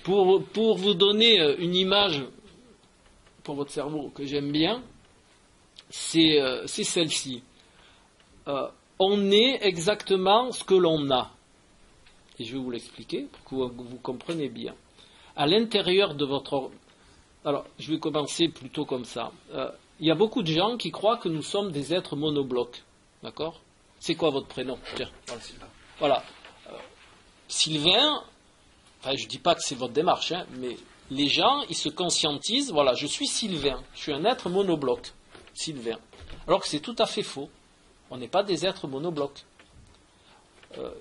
pour vous donner une image pour votre cerveau que j'aime bien, c'est celle-ci. On est exactement ce que l'on a. Et je vais vous l'expliquer pour que vous compreniez bien. À l'intérieur de votre... Alors, je vais commencer plutôt comme ça. Il y a beaucoup de gens qui croient que nous sommes des êtres monoblocs. D'accord ? C'est quoi votre prénom ? Tiens, voilà. Sylvain, enfin, je ne dis pas que c'est votre démarche, hein, mais les gens, ils se conscientisent, voilà, je suis Sylvain, je suis un être monobloc, Sylvain. Alors que c'est tout à fait faux. On n'est pas des êtres monoblocs.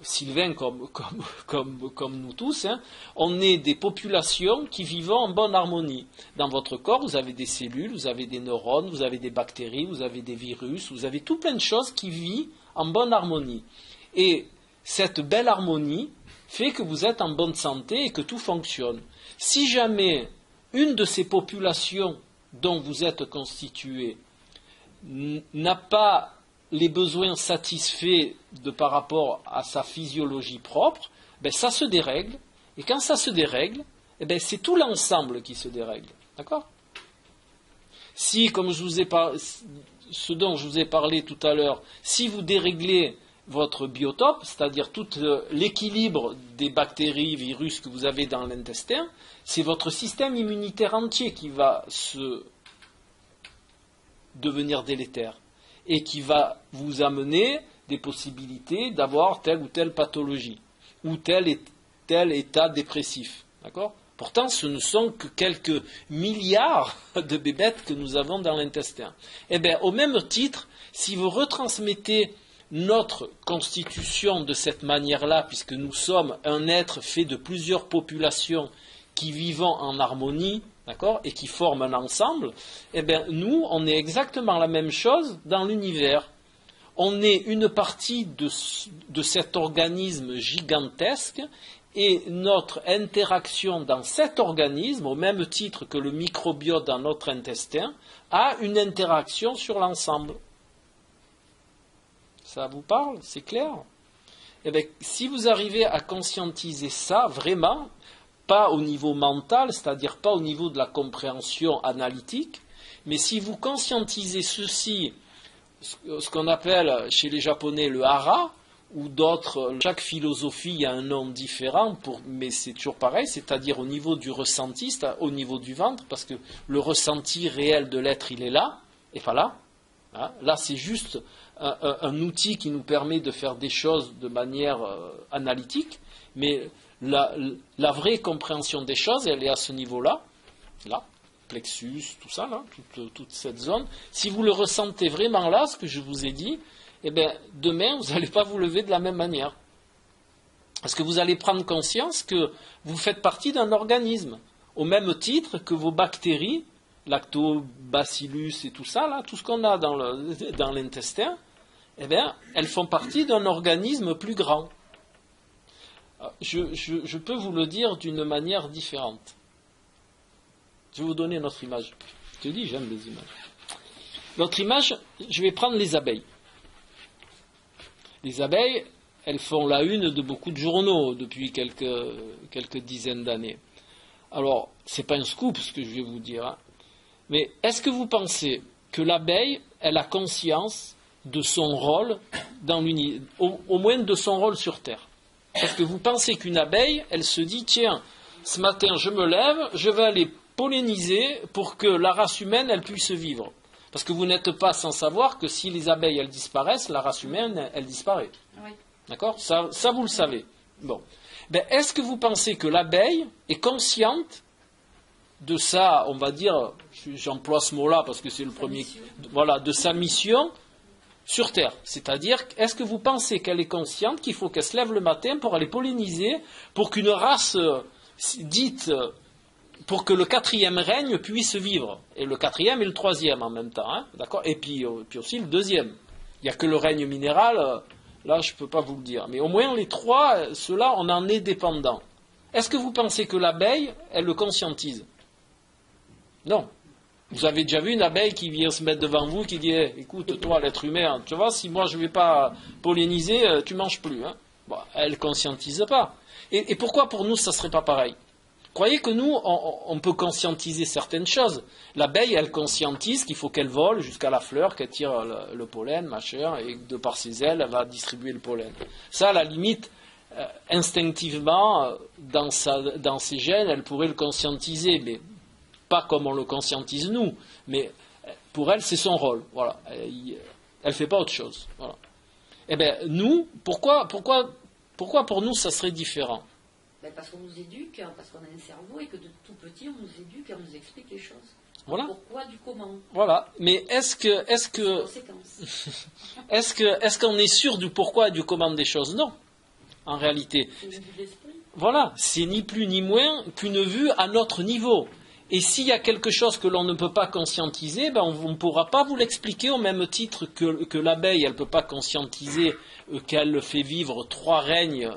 Sylvain, comme nous tous, hein, on est des populations qui vivent en bonne harmonie. Dans votre corps, vous avez des cellules, vous avez des neurones, vous avez des bactéries, vous avez des virus, vous avez tout plein de choses qui vivent en bonne harmonie. Et cette belle harmonie fait que vous êtes en bonne santé et que tout fonctionne. Si jamais une de ces populations dont vous êtes constitué n'a pas les besoins satisfaits par rapport à sa physiologie propre, ça se dérègle. Et quand ça se dérègle, c'est tout l'ensemble qui se dérègle. D'accord ? Si, comme ce dont je vous ai parlé tout à l'heure, si vous déréglez votre biotope, c'est-à-dire tout l'équilibre des bactéries, virus que vous avez dans l'intestin, c'est votre système immunitaire entier qui va se devenir délétère et qui va vous amener des possibilités d'avoir telle ou telle pathologie ou tel état dépressif. D'accord ? Pourtant, ce ne sont que quelques milliards de bébêtes que nous avons dans l'intestin. Eh bien, au même titre, si vous retransmettez notre constitution de cette manière-là, puisque nous sommes un être fait de plusieurs populations qui vivent en harmonie, d'accord, et qui forment un ensemble, eh bien, nous, on est exactement la même chose dans l'univers. On est une partie de cet organisme gigantesque, et notre interaction dans cet organisme, au même titre que le microbiote dans notre intestin, a une interaction sur l'ensemble. Ça vous parle? C'est clair? Eh bien, si vous arrivez à conscientiser ça, vraiment, pas au niveau mental, c'est-à-dire pas au niveau de la compréhension analytique, mais si vous conscientisez ceci, ce qu'on appelle chez les Japonais le hara, ou d'autres, chaque philosophie a un nom différent, mais c'est toujours pareil, c'est-à-dire au niveau du ressenti, au niveau du ventre, parce que le ressenti réel de l'être, il est là, et pas là. Hein, là, c'est juste un outil qui nous permet de faire des choses de manière analytique, mais la vraie compréhension des choses, elle est à ce niveau-là, là, plexus, tout ça, là, toute cette zone. Si vous le ressentez vraiment là, ce que je vous ai dit, eh bien, demain, vous n'allez pas vous lever de la même manière. Parce que vous allez prendre conscience que vous faites partie d'un organisme, au même titre que vos bactéries, lactobacillus et tout ça, là, tout ce qu'on a dans l'intestin, eh bien, elles font partie d'un organisme plus grand. Je peux vous le dire d'une manière différente. Je vais vous donner une autre image. Je te dis, j'aime les images. L'autre image, je vais prendre les abeilles. Les abeilles, elles font la une de beaucoup de journaux depuis quelques dizaines d'années. Alors, ce n'est pas un scoop ce que je vais vous dire, hein. Mais est-ce que vous pensez que l'abeille, elle a conscience de son rôle, au moins de son rôle sur Terre? Est-ce que vous pensez qu'une abeille, elle se dit, tiens, ce matin je me lève, je vais aller polliniser pour que la race humaine, elle puisse vivre? Parce que vous n'êtes pas sans savoir que si les abeilles, elles disparaissent, la race humaine, elle disparaît. Oui. D'accord? Ça, vous le savez. Bon. Ben, est-ce que vous pensez que l'abeille est consciente de ça, on va dire, j'emploie ce mot-là parce que c'est le premier, voilà, de sa mission sur Terre? C'est-à-dire, est-ce que vous pensez qu'elle est consciente qu'il faut qu'elle se lève le matin pour aller polliniser, pour qu'une race dite... pour que le quatrième règne puisse vivre. Et le quatrième et le troisième en même temps. Hein, d'accord? Et puis aussi le deuxième. Il n'y a que le règne minéral, là je ne peux pas vous le dire. Mais au moins les trois, ceux-là, on en est dépendant. Est-ce que vous pensez que l'abeille, elle le conscientise? Non. Vous avez déjà vu une abeille qui vient se mettre devant vous, qui dit écoute, toi l'être humain, tu vois, si moi je ne vais pas polliniser, tu ne manges plus. Hein. Bon, elle ne conscientise pas. Et pourquoi pour nous ça ne serait pas pareil? Croyez que nous, on peut conscientiser certaines choses. L'abeille, elle conscientise qu'il faut qu'elle vole jusqu'à la fleur, qu'elle tire le pollen, machin, et de par ses ailes, elle va distribuer le pollen. Ça, à la limite, instinctivement, dans ses gènes, elle pourrait le conscientiser, mais pas comme on le conscientise nous. Mais pour elle, c'est son rôle. Voilà. Elle ne fait pas autre chose. Voilà. Eh bien, nous, pourquoi pour nous, ça serait différent? Parce qu'on nous éduque, parce qu'on a un cerveau et que de tout petit, on nous éduque et on nous explique les choses. Voilà. Pourquoi, du comment. Voilà. Mais est-ce qu'on est sûr du pourquoi et du comment des choses? Non. En réalité. C'est une vue de l'esprit. Voilà. C'est ni plus ni moins qu'une vue à notre niveau. Et s'il y a quelque chose que l'on ne peut pas conscientiser, ben on ne pourra pas vous l'expliquer au même titre que l'abeille, elle ne peut pas conscientiser qu'elle fait vivre 3 règnes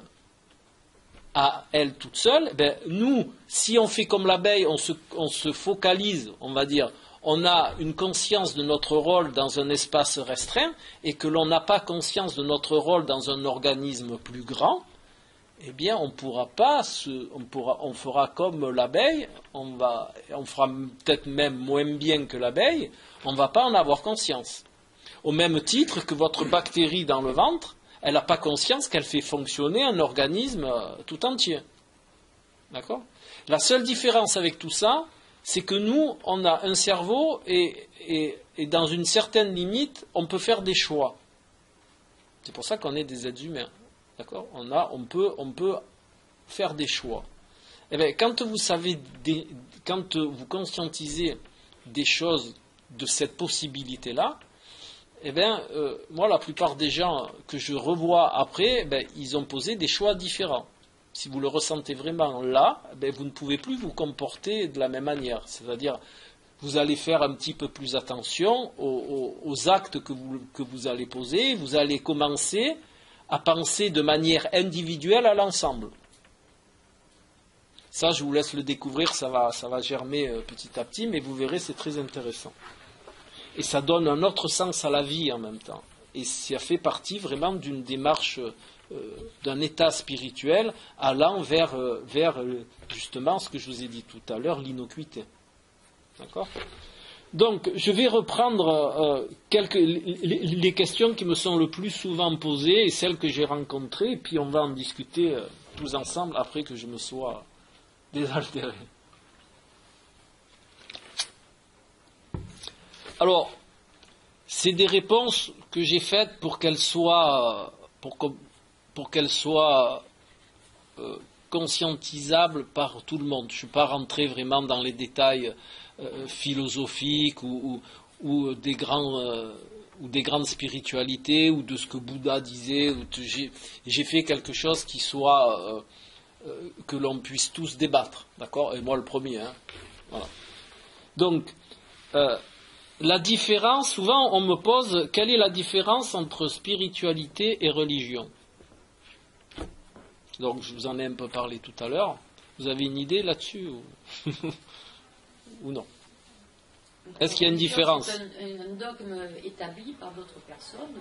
à elle toute seule. Ben nous, si on fait comme l'abeille, on se focalise, on va dire, on a une conscience de notre rôle dans un espace restreint et que l'on n'a pas conscience de notre rôle dans un organisme plus grand, eh bien, on fera comme l'abeille, on fera peut-être même moins bien que l'abeille, on ne va pas en avoir conscience. Au même titre que votre bactérie dans le ventre, elle n'a pas conscience qu'elle fait fonctionner un organisme tout entier. D'accord? La seule différence avec tout ça, c'est que nous, on a un cerveau et dans une certaine limite, on peut faire des choix. C'est pour ça qu'on est des êtres humains. D'accord? On peut faire des choix. Eh bien, quand vous conscientisez des choses de cette possibilité-là, eh bien, moi, la plupart des gens que je revois après, ils ont posé des choix différents. Si vous le ressentez vraiment là, vous ne pouvez plus vous comporter de la même manière. C'est-à-dire, vous allez faire un petit peu plus attention aux actes que vous allez poser. Vous allez commencer à penser de manière individuelle à l'ensemble. Ça, je vous laisse le découvrir, ça va germer petit à petit, mais vous verrez, c'est très intéressant. Et ça donne un autre sens à la vie en même temps. Et ça fait partie vraiment d'une démarche, d'un état spirituel allant vers justement ce que je vous ai dit tout à l'heure, l'innocuité. D'accord ? Donc, je vais reprendre les questions qui me sont le plus souvent posées et celles que j'ai rencontrées, et puis on va en discuter tous ensemble après que je me sois désaltéré. Alors, c'est des réponses que j'ai faites pour qu'elles soient, conscientisables par tout le monde. Je ne suis pas rentré vraiment dans les détails philosophiques ou des grandes spiritualités ou de ce que Bouddha disait. J'ai fait quelque chose qui soit que l'on puisse tous débattre, d'accord ? Et moi le premier. Voilà. Donc, la différence, souvent on me pose, quelle est la différence entre spiritualité et religion ? Donc je vous en ai un peu parlé tout à l'heure. Vous avez une idée là-dessus ou non ? Est-ce qu'il y a une différence ? C'est un dogme établi par d'autres personnes.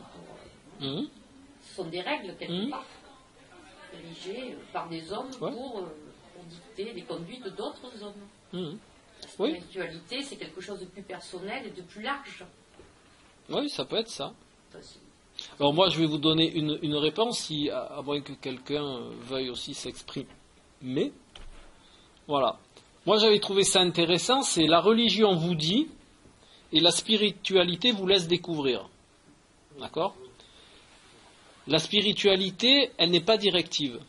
Ce sont des règles quelque part, érigées par des hommes pour dicter les conduites d'autres hommes. La spiritualité, c'est quelque chose de plus personnel et de plus large. Oui, ça peut être ça. Alors moi, je vais vous donner une réponse, à moins que quelqu'un veuille aussi s'exprimer. Mais, voilà. Moi, j'avais trouvé ça intéressant, c'est la religion vous dit, et la spiritualité vous laisse découvrir. D'accord ? La spiritualité, elle n'est pas directive.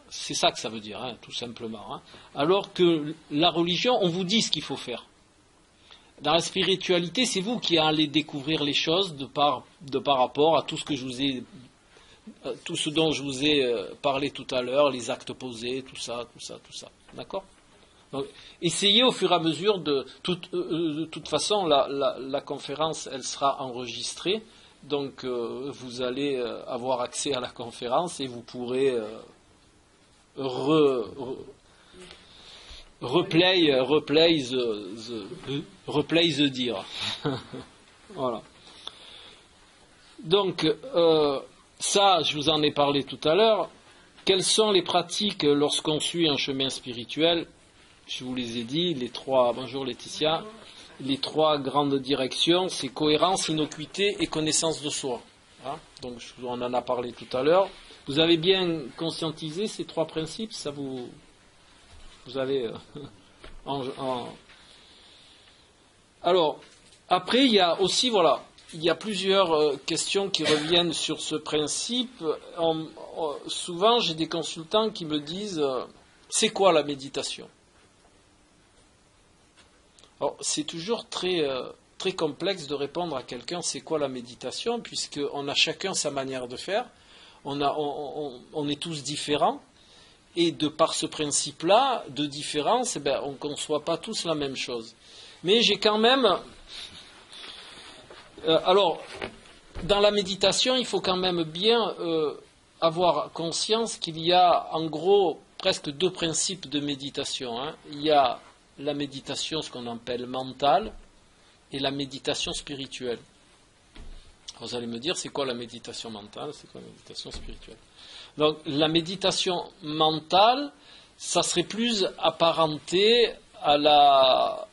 C'est ça que ça veut dire, tout simplement. Alors que la religion, on vous dit ce qu'il faut faire. Dans la spiritualité, c'est vous qui allez découvrir les choses de par rapport à tout ce que tout ce dont je vous ai parlé tout à l'heure, les actes posés, tout ça. D'accord ? Donc, essayez au fur et à mesure de toute façon, la conférence, elle sera enregistrée. Donc, vous allez avoir accès à la conférence et vous pourrez replay the dire. Voilà. Donc, ça, je vous en ai parlé tout à l'heure. Quelles sont les pratiques lorsqu'on suit un chemin spirituel ? Je vous les ai dit, bonjour Laetitia, les trois grandes directions, c'est cohérence, innocuité et connaissance de soi. Donc, on en a parlé tout à l'heure. Vous avez bien conscientisé ces trois principes, ça vous avez Alors, après, il y a aussi, il y a plusieurs questions qui reviennent sur ce principe. Souvent, j'ai des consultants qui me disent, c'est quoi la méditation ? Alors, c'est toujours très complexe de répondre à quelqu'un, c'est quoi la méditation, puisqu'on a chacun sa manière de faire, on est tous différents, et de par ce principe-là de différence, on ne conçoit pas tous la même chose. Mais j'ai quand même... alors, dans la méditation, il faut quand même bien avoir conscience qu'il y a en gros presque deux principes de méditation. Il y a la méditation, ce qu'on appelle mentale, et la méditation spirituelle. Alors, vous allez me dire, c'est quoi la méditation mentale, c'est quoi la méditation spirituelle ? Donc, la méditation mentale, ça serait plus apparenté à la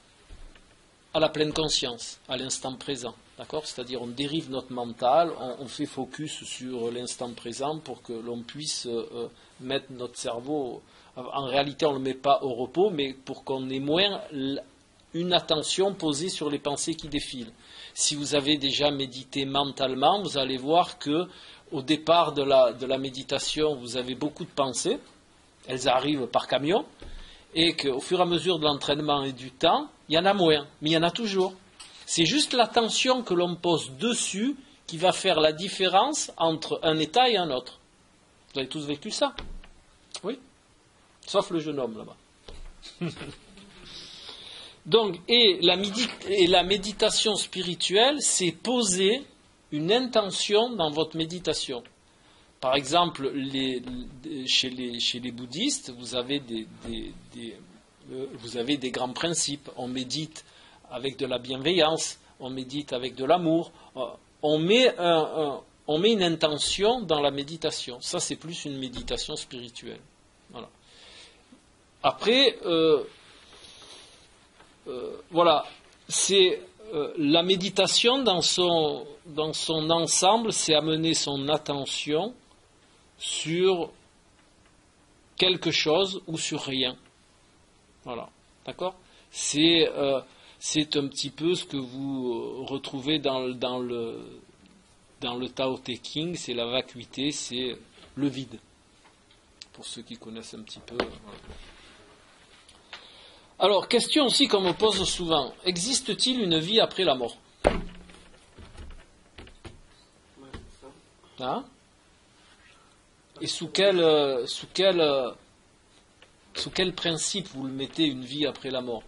pleine conscience, à l'instant présent. D'accord ? C'est-à-dire, on dérive notre mental, on fait focus sur l'instant présent pour que l'on puisse mettre notre cerveau... En réalité, on ne le met pas au repos, mais pour qu'on ait moins une attention posée sur les pensées qui défilent. Si vous avez déjà médité mentalement, vous allez voir que au départ de la méditation, vous avez beaucoup de pensées, elles arrivent par camion, et qu'au fur et à mesure de l'entraînement et du temps, il y en a moins, mais il y en a toujours. C'est juste l'attention que l'on pose dessus qui va faire la différence entre un état et un autre. Vous avez tous vécu ça? Oui? Sauf le jeune homme là-bas. Donc, et la méditation spirituelle, c'est poser une intention dans votre méditation. Par exemple, chez les bouddhistes, vous avez des grands principes. On médite avec de la bienveillance, on médite avec de l'amour. On met une intention dans la méditation. Ça, c'est plus une méditation spirituelle. Voilà. Après, voilà, c'est la méditation dans son ensemble, c'est amener son attention sur quelque chose ou sur rien. Voilà, d'accord ? C'est un petit peu ce que vous retrouvez dans le Tao Te Ching, c'est la vacuité, c'est le vide. Pour ceux qui connaissent un petit peu. Voilà. Alors, question aussi qu'on me pose souvent. Existe-t-il une vie après la mort? Hein? Et sous quel principe vous le mettez, une vie après la mort?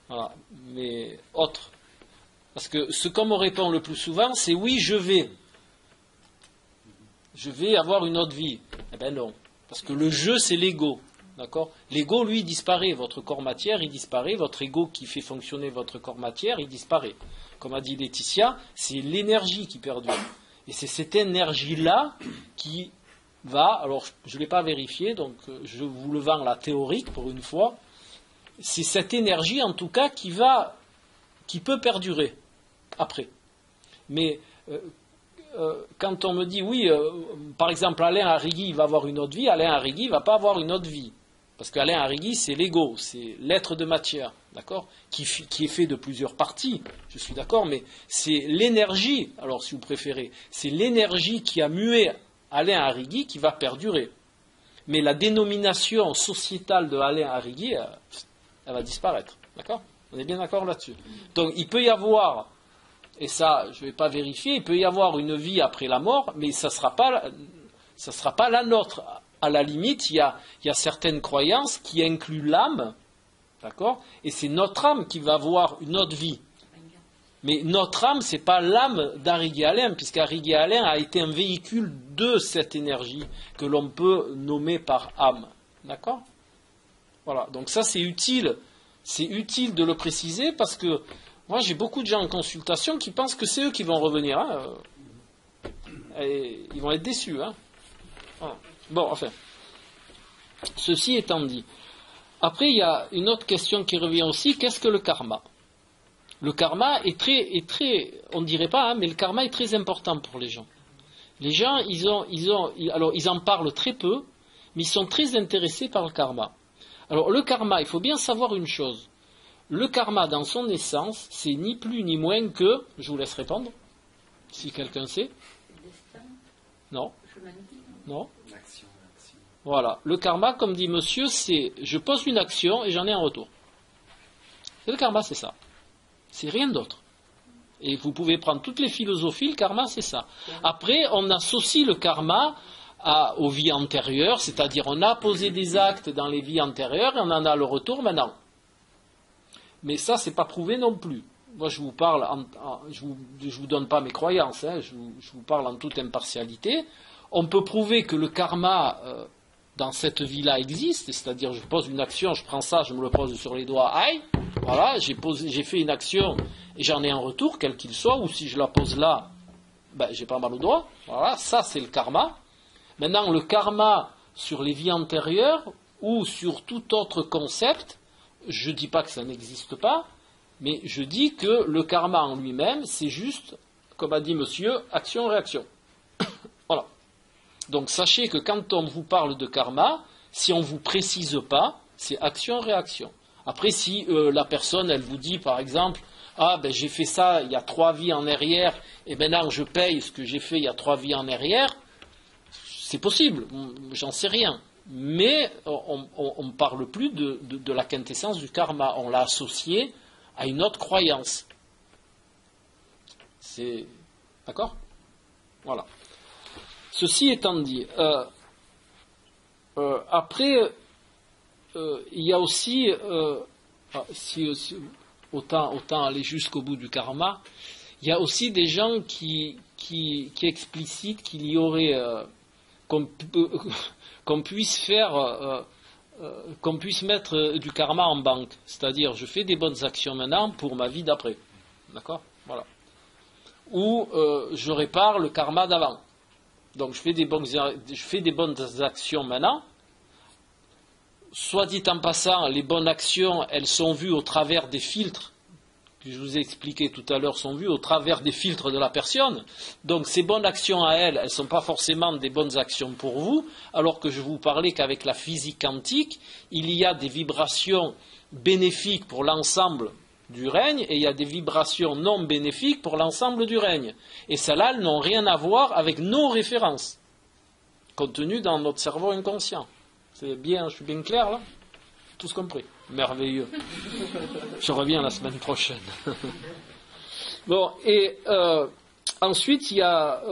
Voilà, mais autre. Parce que ce qu'on me répond le plus souvent, c'est oui, je vais avoir une autre vie. Eh bien non, parce que le je, c'est l'ego. D'accord? L'ego, lui, disparaît. Votre corps matière, il disparaît. Votre ego qui fait fonctionner votre corps matière, il disparaît. Comme a dit Laetitia, c'est l'énergie qui perdure. Et c'est cette énergie-là qui va, alors je ne l'ai pas vérifié, donc je vous le vends la théorique pour une fois, c'est cette énergie en tout cas qui peut perdurer après. Mais quand on me dit oui, par exemple Alain Arrigui va avoir une autre vie, Alain Arrigui ne va pas avoir une autre vie. Parce qu'Alain Arrigui, c'est l'ego, c'est l'être de matière, d'accord, qui est fait de plusieurs parties, je suis d'accord, mais c'est l'énergie, alors si vous préférez, c'est l'énergie qui a mué Alain Arrigui qui va perdurer. Mais la dénomination sociétale de Alain Arrigui, elle va disparaître, d'accord? On est bien d'accord là-dessus. Donc il peut y avoir, et ça je ne vais pas vérifier, il peut y avoir une vie après la mort, mais ça ne sera pas la nôtre. À la limite, il y a certaines croyances qui incluent l'âme, d'accord? Et c'est notre âme qui va avoir une autre vie. Mais notre âme, ce n'est pas l'âme d'Arrigues Alain, puisqu'Arrigues Alain a été un véhicule de cette énergie que l'on peut nommer par âme. D'accord? Voilà, donc ça c'est utile de le préciser, parce que moi j'ai beaucoup de gens en consultation qui pensent que c'est eux qui vont revenir. Hein, et ils vont être déçus. Hein. Voilà. Bon, enfin, ceci étant dit, après il y a une autre question qui revient aussi, qu'est-ce que le karma? Le karma est très, on ne dirait pas, hein, mais le karma est très important pour les gens. Les gens, alors ils en parlent très peu, mais ils sont très intéressés par le karma. Alors le karma, il faut bien savoir une chose, le karma dans son essence, c'est ni plus ni moins que, je vous laisse répondre, si quelqu'un sait. Non. Non. Voilà. Le karma, comme dit monsieur, c'est je pose une action et j'en ai un retour. Et le karma, c'est ça. C'est rien d'autre. Et vous pouvez prendre toutes les philosophies, le karma, c'est ça. Après, on associe le karma aux vies antérieures, c'est-à-dire on a posé des actes dans les vies antérieures et on en a le retour maintenant. Mais ça, c'est pas prouvé non plus. Moi, je vous parle, je vous donne pas mes croyances, hein, je vous parle en toute impartialité. On peut prouver que le karma dans cette vie-là existe, c'est-à-dire je pose une action, je prends ça, je me le pose sur les doigts, aïe, voilà, j'ai fait une action et j'en ai un retour, quel qu'il soit, ou si je la pose là, ben, j'ai pas mal au doigt, voilà, ça c'est le karma. Maintenant, le karma sur les vies antérieures ou sur tout autre concept, je ne dis pas que ça n'existe pas, mais je dis que le karma en lui-même, c'est juste, comme a dit monsieur, action-réaction. Voilà. Donc sachez que quand on vous parle de karma, si on ne vous précise pas, c'est action-réaction. Après, si la personne, elle vous dit par exemple, ah ben j'ai fait ça il y a 3 vies en arrière, et maintenant je paye ce que j'ai fait il y a 3 vies en arrière, c'est possible, j'en sais rien. Mais on ne parle plus de la quintessence du karma. On l'a associé à une autre croyance. C'est... D'accord ? Voilà. Ceci étant dit, après, il y a aussi, autant aller jusqu'au bout du karma, il y a aussi des gens qui explicitent qu'il y aurait, qu'on puisse faire, qu'on puisse mettre du karma en banque. C'est-à-dire, je fais des bonnes actions maintenant pour ma vie d'après. D'accord ? Voilà. Ou je répare le karma d'avant. Donc je fais des bonnes actions maintenant. Soit dit en passant, les bonnes actions, elles sont vues au travers des filtres, que je vous ai expliqué tout à l'heure, sont vues au travers des filtres de la personne. Donc ces bonnes actions à elles ne sont pas forcément des bonnes actions pour vous, alors que je vous parlais qu'avec la physique quantique, il y a des vibrations bénéfiques pour l'ensemble du règne, et il y a des vibrations non bénéfiques pour l'ensemble du règne. Et celles-là, elles n'ont rien à voir avec nos références, contenues dans notre cerveau inconscient. C'est bien, je suis bien clair là ? Tous compris. Merveilleux. Je reviens la semaine prochaine. Bon, et ensuite, il y a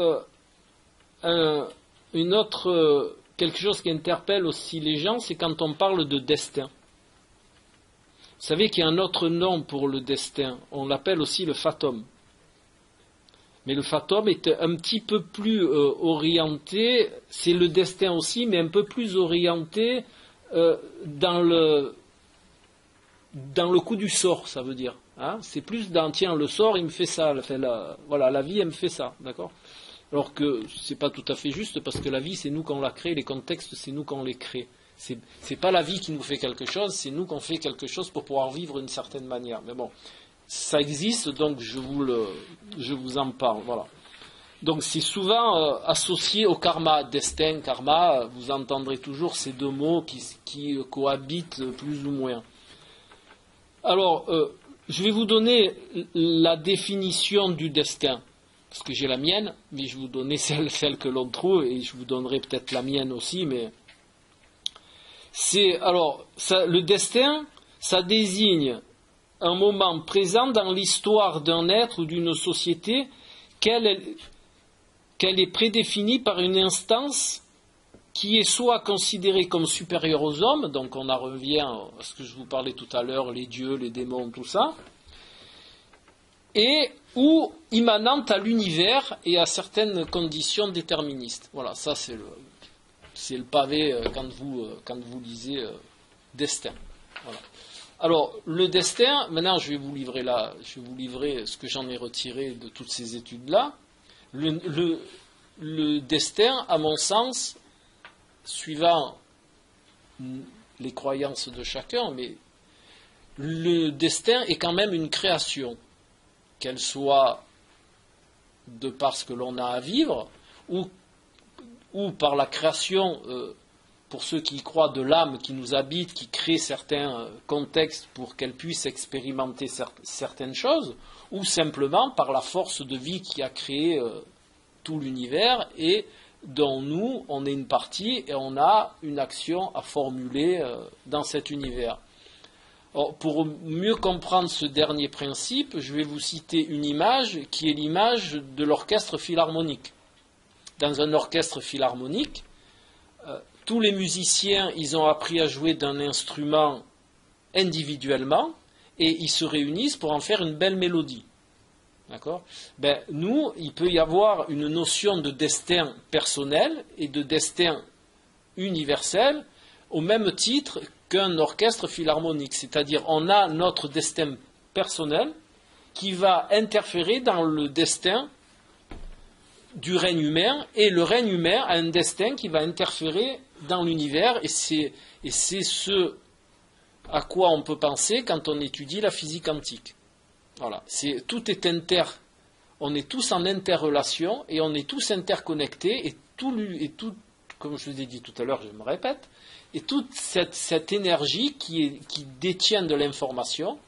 quelque chose qui interpelle aussi les gens, c'est quand on parle de destin. Vous savez qu'il y a un autre nom pour le destin. On l'appelle aussi le fatum. Mais le fatum est un petit peu plus orienté, c'est le destin aussi, mais un peu plus orienté dans le coup du sort, ça veut dire. Hein, c'est plus dans, tiens, le sort, il me fait ça. La vie, elle me fait ça. D'accord ? Alors que c'est pas tout à fait juste, parce que la vie, c'est nous qu'on la crée, les contextes, c'est nous qu'on les crée. C'est pas la vie qui nous fait quelque chose, c'est nous qu'on fait quelque chose pour pouvoir vivre d'une certaine manière. Mais bon, ça existe, donc je vous en parle. Voilà. Donc c'est souvent associé au karma, destin, karma. Vous entendrez toujours ces deux mots qui cohabitent plus ou moins. Alors, je vais vous donner la définition du destin, parce que j'ai la mienne, mais je vais vous donner celle que l'on trouve, et je vous donnerai peut-être la mienne aussi, mais... le destin, ça désigne un moment présent dans l'histoire d'un être ou d'une société qu'elle est prédéfinie par une instance qui est soit considérée comme supérieure aux hommes, donc on en revient à ce que je vous parlais tout à l'heure, les dieux, les démons, tout ça, et ou immanente à l'univers et à certaines conditions déterministes. Voilà, ça c'est le pavé quand vous lisez destin. Voilà. Alors, le destin, maintenant je vais vous livrer ce que j'en ai retiré de toutes ces études-là. Le destin, à mon sens, suivant les croyances de chacun, mais le destin est quand même une création, qu'elle soit de par ce que l'on a à vivre, ou par la création, pour ceux qui y croient, de l'âme qui nous habite, qui crée certains contextes pour qu'elle puisse expérimenter certaines choses, ou simplement par la force de vie qui a créé tout l'univers et dont nous, on est une partie et on a une action à formuler dans cet univers. Alors, pour mieux comprendre ce dernier principe, je vais vous citer une image qui est l'image de l'orchestre philharmonique. Dans un orchestre philharmonique, tous les musiciens, ils ont appris à jouer d'un instrument individuellement et ils se réunissent pour en faire une belle mélodie. D'accord ? Nous, il peut y avoir une notion de destin personnel et de destin universel au même titre qu'un orchestre philharmonique. C'est-à-dire, on a notre destin personnel qui va interférer dans le destin du règne humain, et le règne humain a un destin qui va interférer dans l'univers, et c'est ce à quoi on peut penser quand on étudie la physique quantique. Voilà, tout est on est tous en interrelation, et on est tous interconnectés, et tout, comme je vous ai dit tout à l'heure, je me répète, et toute cette énergie qui détient de l'information,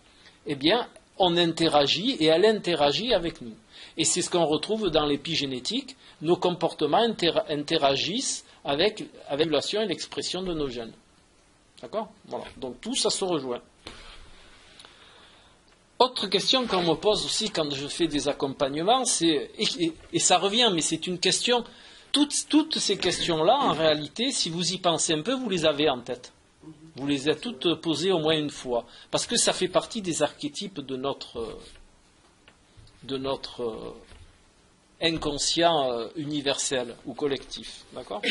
eh bien, on interagit et elle interagit avec nous. Et c'est ce qu'on retrouve dans l'épigénétique. Nos comportements interagissent avec l'évaluation et l'expression de nos gènes. D'accord ? Voilà. Donc tout ça se rejoint. Autre question qu'on me pose aussi quand je fais des accompagnements, et ça revient, mais c'est une question, toutes ces questions-là, en réalité, si vous y pensez un peu, vous les avez en tête. Vous les avez toutes posées au moins une fois. Parce que ça fait partie des archétypes de notre inconscient universel ou collectif. D'accord ?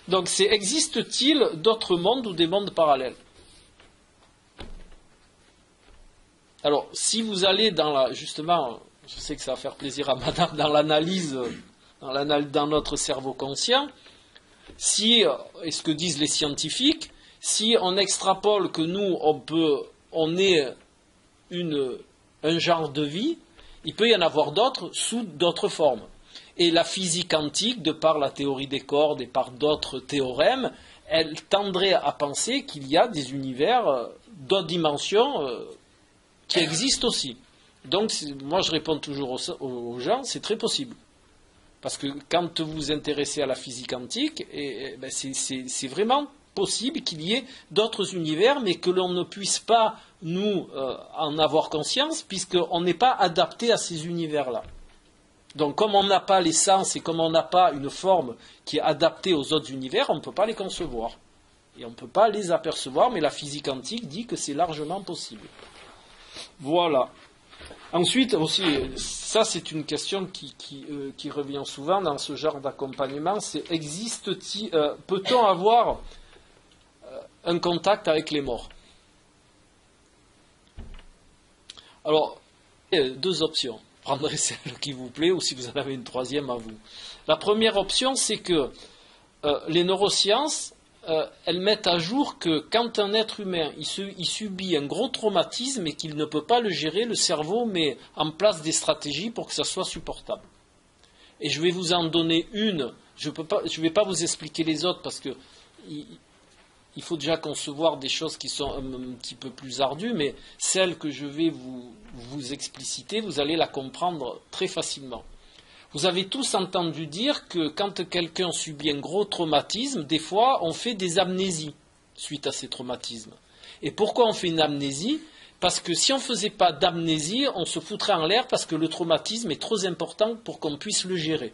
Donc, existe-t-il d'autres mondes ou des mondes parallèles ? Alors, si vous allez justement, je sais que ça va faire plaisir à madame, dans l'analyse, dans notre cerveau conscient, et ce que disent les scientifiques, si on extrapole que nous, on est un genre de vie, il peut y en avoir d'autres sous d'autres formes. Et la physique quantique, de par la théorie des cordes et par d'autres théorèmes, elle tendrait à penser qu'il y a des univers, d'autres dimensions, qui existent aussi. Donc, moi, je réponds toujours aux gens, c'est très possible. Parce que quand vous vous intéressez à la physique quantique, c'est vraiment possible qu'il y ait d'autres univers, mais que l'on ne puisse pas, nous, en avoir conscience, puisqu'on n'est pas adapté à ces univers-là. Donc, comme on n'a pas les sens et comme on n'a pas une forme qui est adaptée aux autres univers, on ne peut pas les concevoir. Et on ne peut pas les apercevoir, mais la physique quantique dit que c'est largement possible. Voilà. Ensuite, aussi, ça c'est une question qui revient souvent dans ce genre d'accompagnement, c'est peut-on avoir un contact avec les morts ? Alors, il y a deux options. Prendrez celle qui vous plaît ou si vous en avez une troisième à vous. La première option, c'est que les neurosciences, elles mettent à jour que quand un être humain il subit un gros traumatisme et qu'il ne peut pas le gérer, le cerveau met en place des stratégies pour que ça soit supportable. Et je vais vous en donner une. Je ne vais pas vous expliquer les autres parce que il faut déjà concevoir des choses qui sont un petit peu plus ardues, mais celle que je vais vous expliciter, vous allez la comprendre très facilement. Vous avez tous entendu dire que quand quelqu'un subit un gros traumatisme, des fois on fait des amnésies suite à ces traumatismes. Et pourquoi on fait une amnésie ? Parce que si on ne faisait pas d'amnésie, on se foutrait en l'air parce que le traumatisme est trop important pour qu'on puisse le gérer.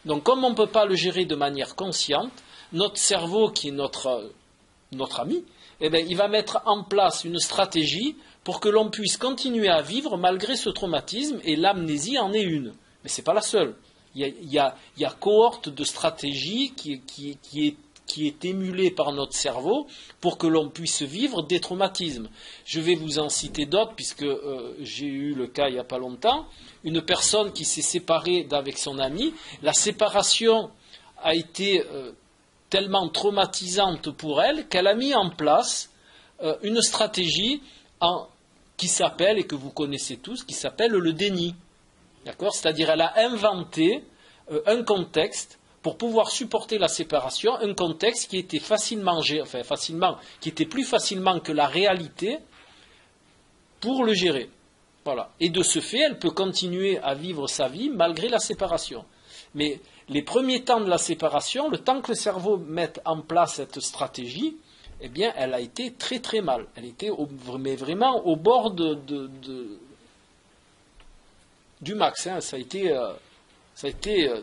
Donc comme on ne peut pas le gérer de manière consciente, notre cerveau, qui est notre ami, il va mettre en place une stratégie pour que l'on puisse continuer à vivre malgré ce traumatisme, et l'amnésie en est une. Mais ce n'est pas la seule. Il y a cohorte de stratégies qui est émulée par notre cerveau pour que l'on puisse vivre des traumatismes. Je vais vous en citer d'autres, puisque j'ai eu le cas il n'y a pas longtemps. Une personne qui s'est séparée d'avec son ami. La séparation a été tellement traumatisante pour elle qu'elle a mis en place une stratégie qui s'appelle, et que vous connaissez tous, qui s'appelle le déni. D'accord ? C'est-à-dire elle a inventé un contexte pour pouvoir supporter la séparation, un contexte qui était qui était plus facilement que la réalité pour le gérer. Voilà. Et de ce fait, elle peut continuer à vivre sa vie malgré la séparation. Mais les premiers temps de la séparation, le temps que le cerveau mette en place cette stratégie, eh bien, elle a été très très mal. Elle était vraiment au bord du max. Hein. Ça a été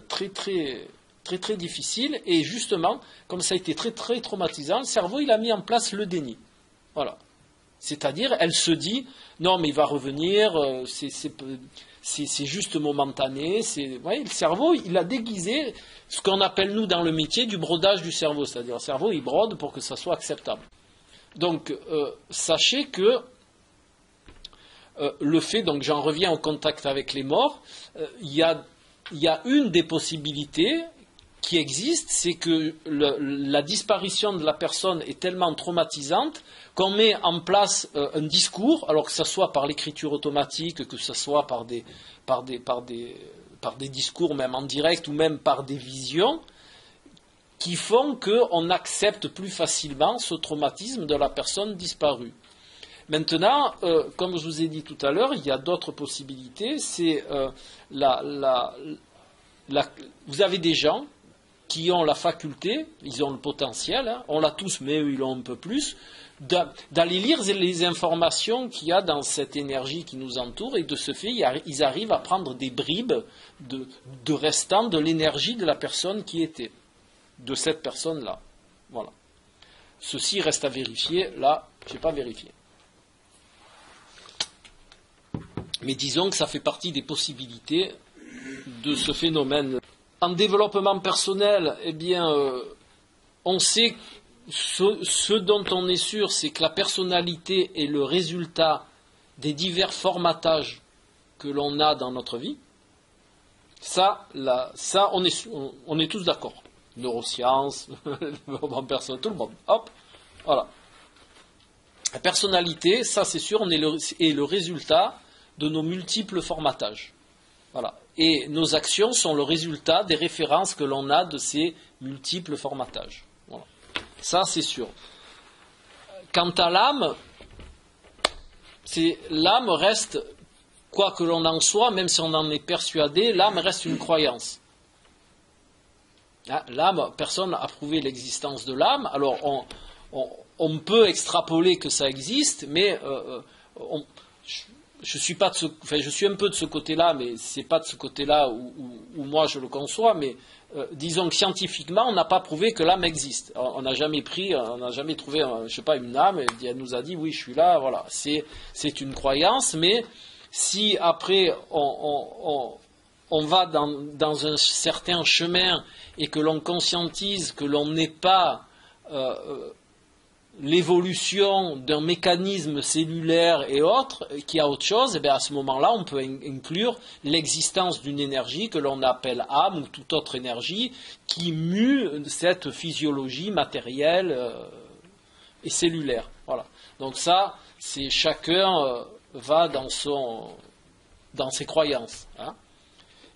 très très très très difficile. Et justement, comme ça a été très très traumatisant, le cerveau il a mis en place le déni. Voilà. C'est-à-dire, elle se dit non, mais il va revenir. C'est juste momentané. Vous voyez, le cerveau, il a déguisé ce qu'on appelle, nous, dans le métier, du brodage du cerveau. C'est-à-dire, le cerveau, il brode pour que ça soit acceptable. Donc, sachez que le fait, donc j'en reviens au contact avec les morts, il y a une des possibilités qui existe, c'est que la disparition de la personne est tellement traumatisante qu'on met en place un discours, alors que ce soit par l'écriture automatique, que ce soit par des discours même en direct ou même par des visions, qui font qu'on accepte plus facilement ce traumatisme de la personne disparue. Maintenant, comme je vous ai dit tout à l'heure, il y a d'autres possibilités. C'est vous avez des gens qui ont la faculté, ils ont le potentiel, hein, on l'a tous, mais eux, ils l'ont un peu plus, d'aller lire les informations qu'il y a dans cette énergie qui nous entoure, et de ce fait, ils arrivent à prendre des bribes de restant de l'énergie de la personne qui était, de cette personne-là. Voilà. Ceci reste à vérifier, là, je n'ai pas vérifié. Mais disons que ça fait partie des possibilités de ce phénomène. En développement personnel, eh bien, on sait, ce dont on est sûr, c'est que la personnalité est le résultat des divers formatages que l'on a dans notre vie. Ça, on est tous d'accord. Neurosciences, développement personnel, tout le monde. Hop, voilà. La personnalité, ça c'est sûr, est le résultat de nos multiples formatages. Voilà. Et nos actions sont le résultat des références que l'on a de ces multiples formatages. Voilà. Ça, c'est sûr. Quant à l'âme, l'âme reste, quoi que l'on en soit, même si on en est persuadé, l'âme reste une croyance. Hein, l'âme, personne n'a prouvé l'existence de l'âme. Alors, on peut extrapoler que ça existe, mais je suis un peu de ce côté-là, mais c'est pas de ce côté-là où moi je le conçois, mais disons que scientifiquement, on n'a pas prouvé que l'âme existe. On n'a jamais trouvé, une âme, et elle nous a dit oui, je suis là, voilà. C'est une croyance, mais si après on va dans un certain chemin et que l'on conscientise que l'on n'est pas l'évolution d'un mécanisme cellulaire et autres, qui a autre chose, et bien à ce moment-là, on peut inclure l'existence d'une énergie que l'on appelle âme ou toute autre énergie qui mue cette physiologie matérielle et cellulaire. Voilà. Donc ça, c'est chacun va dans ses croyances. Hein.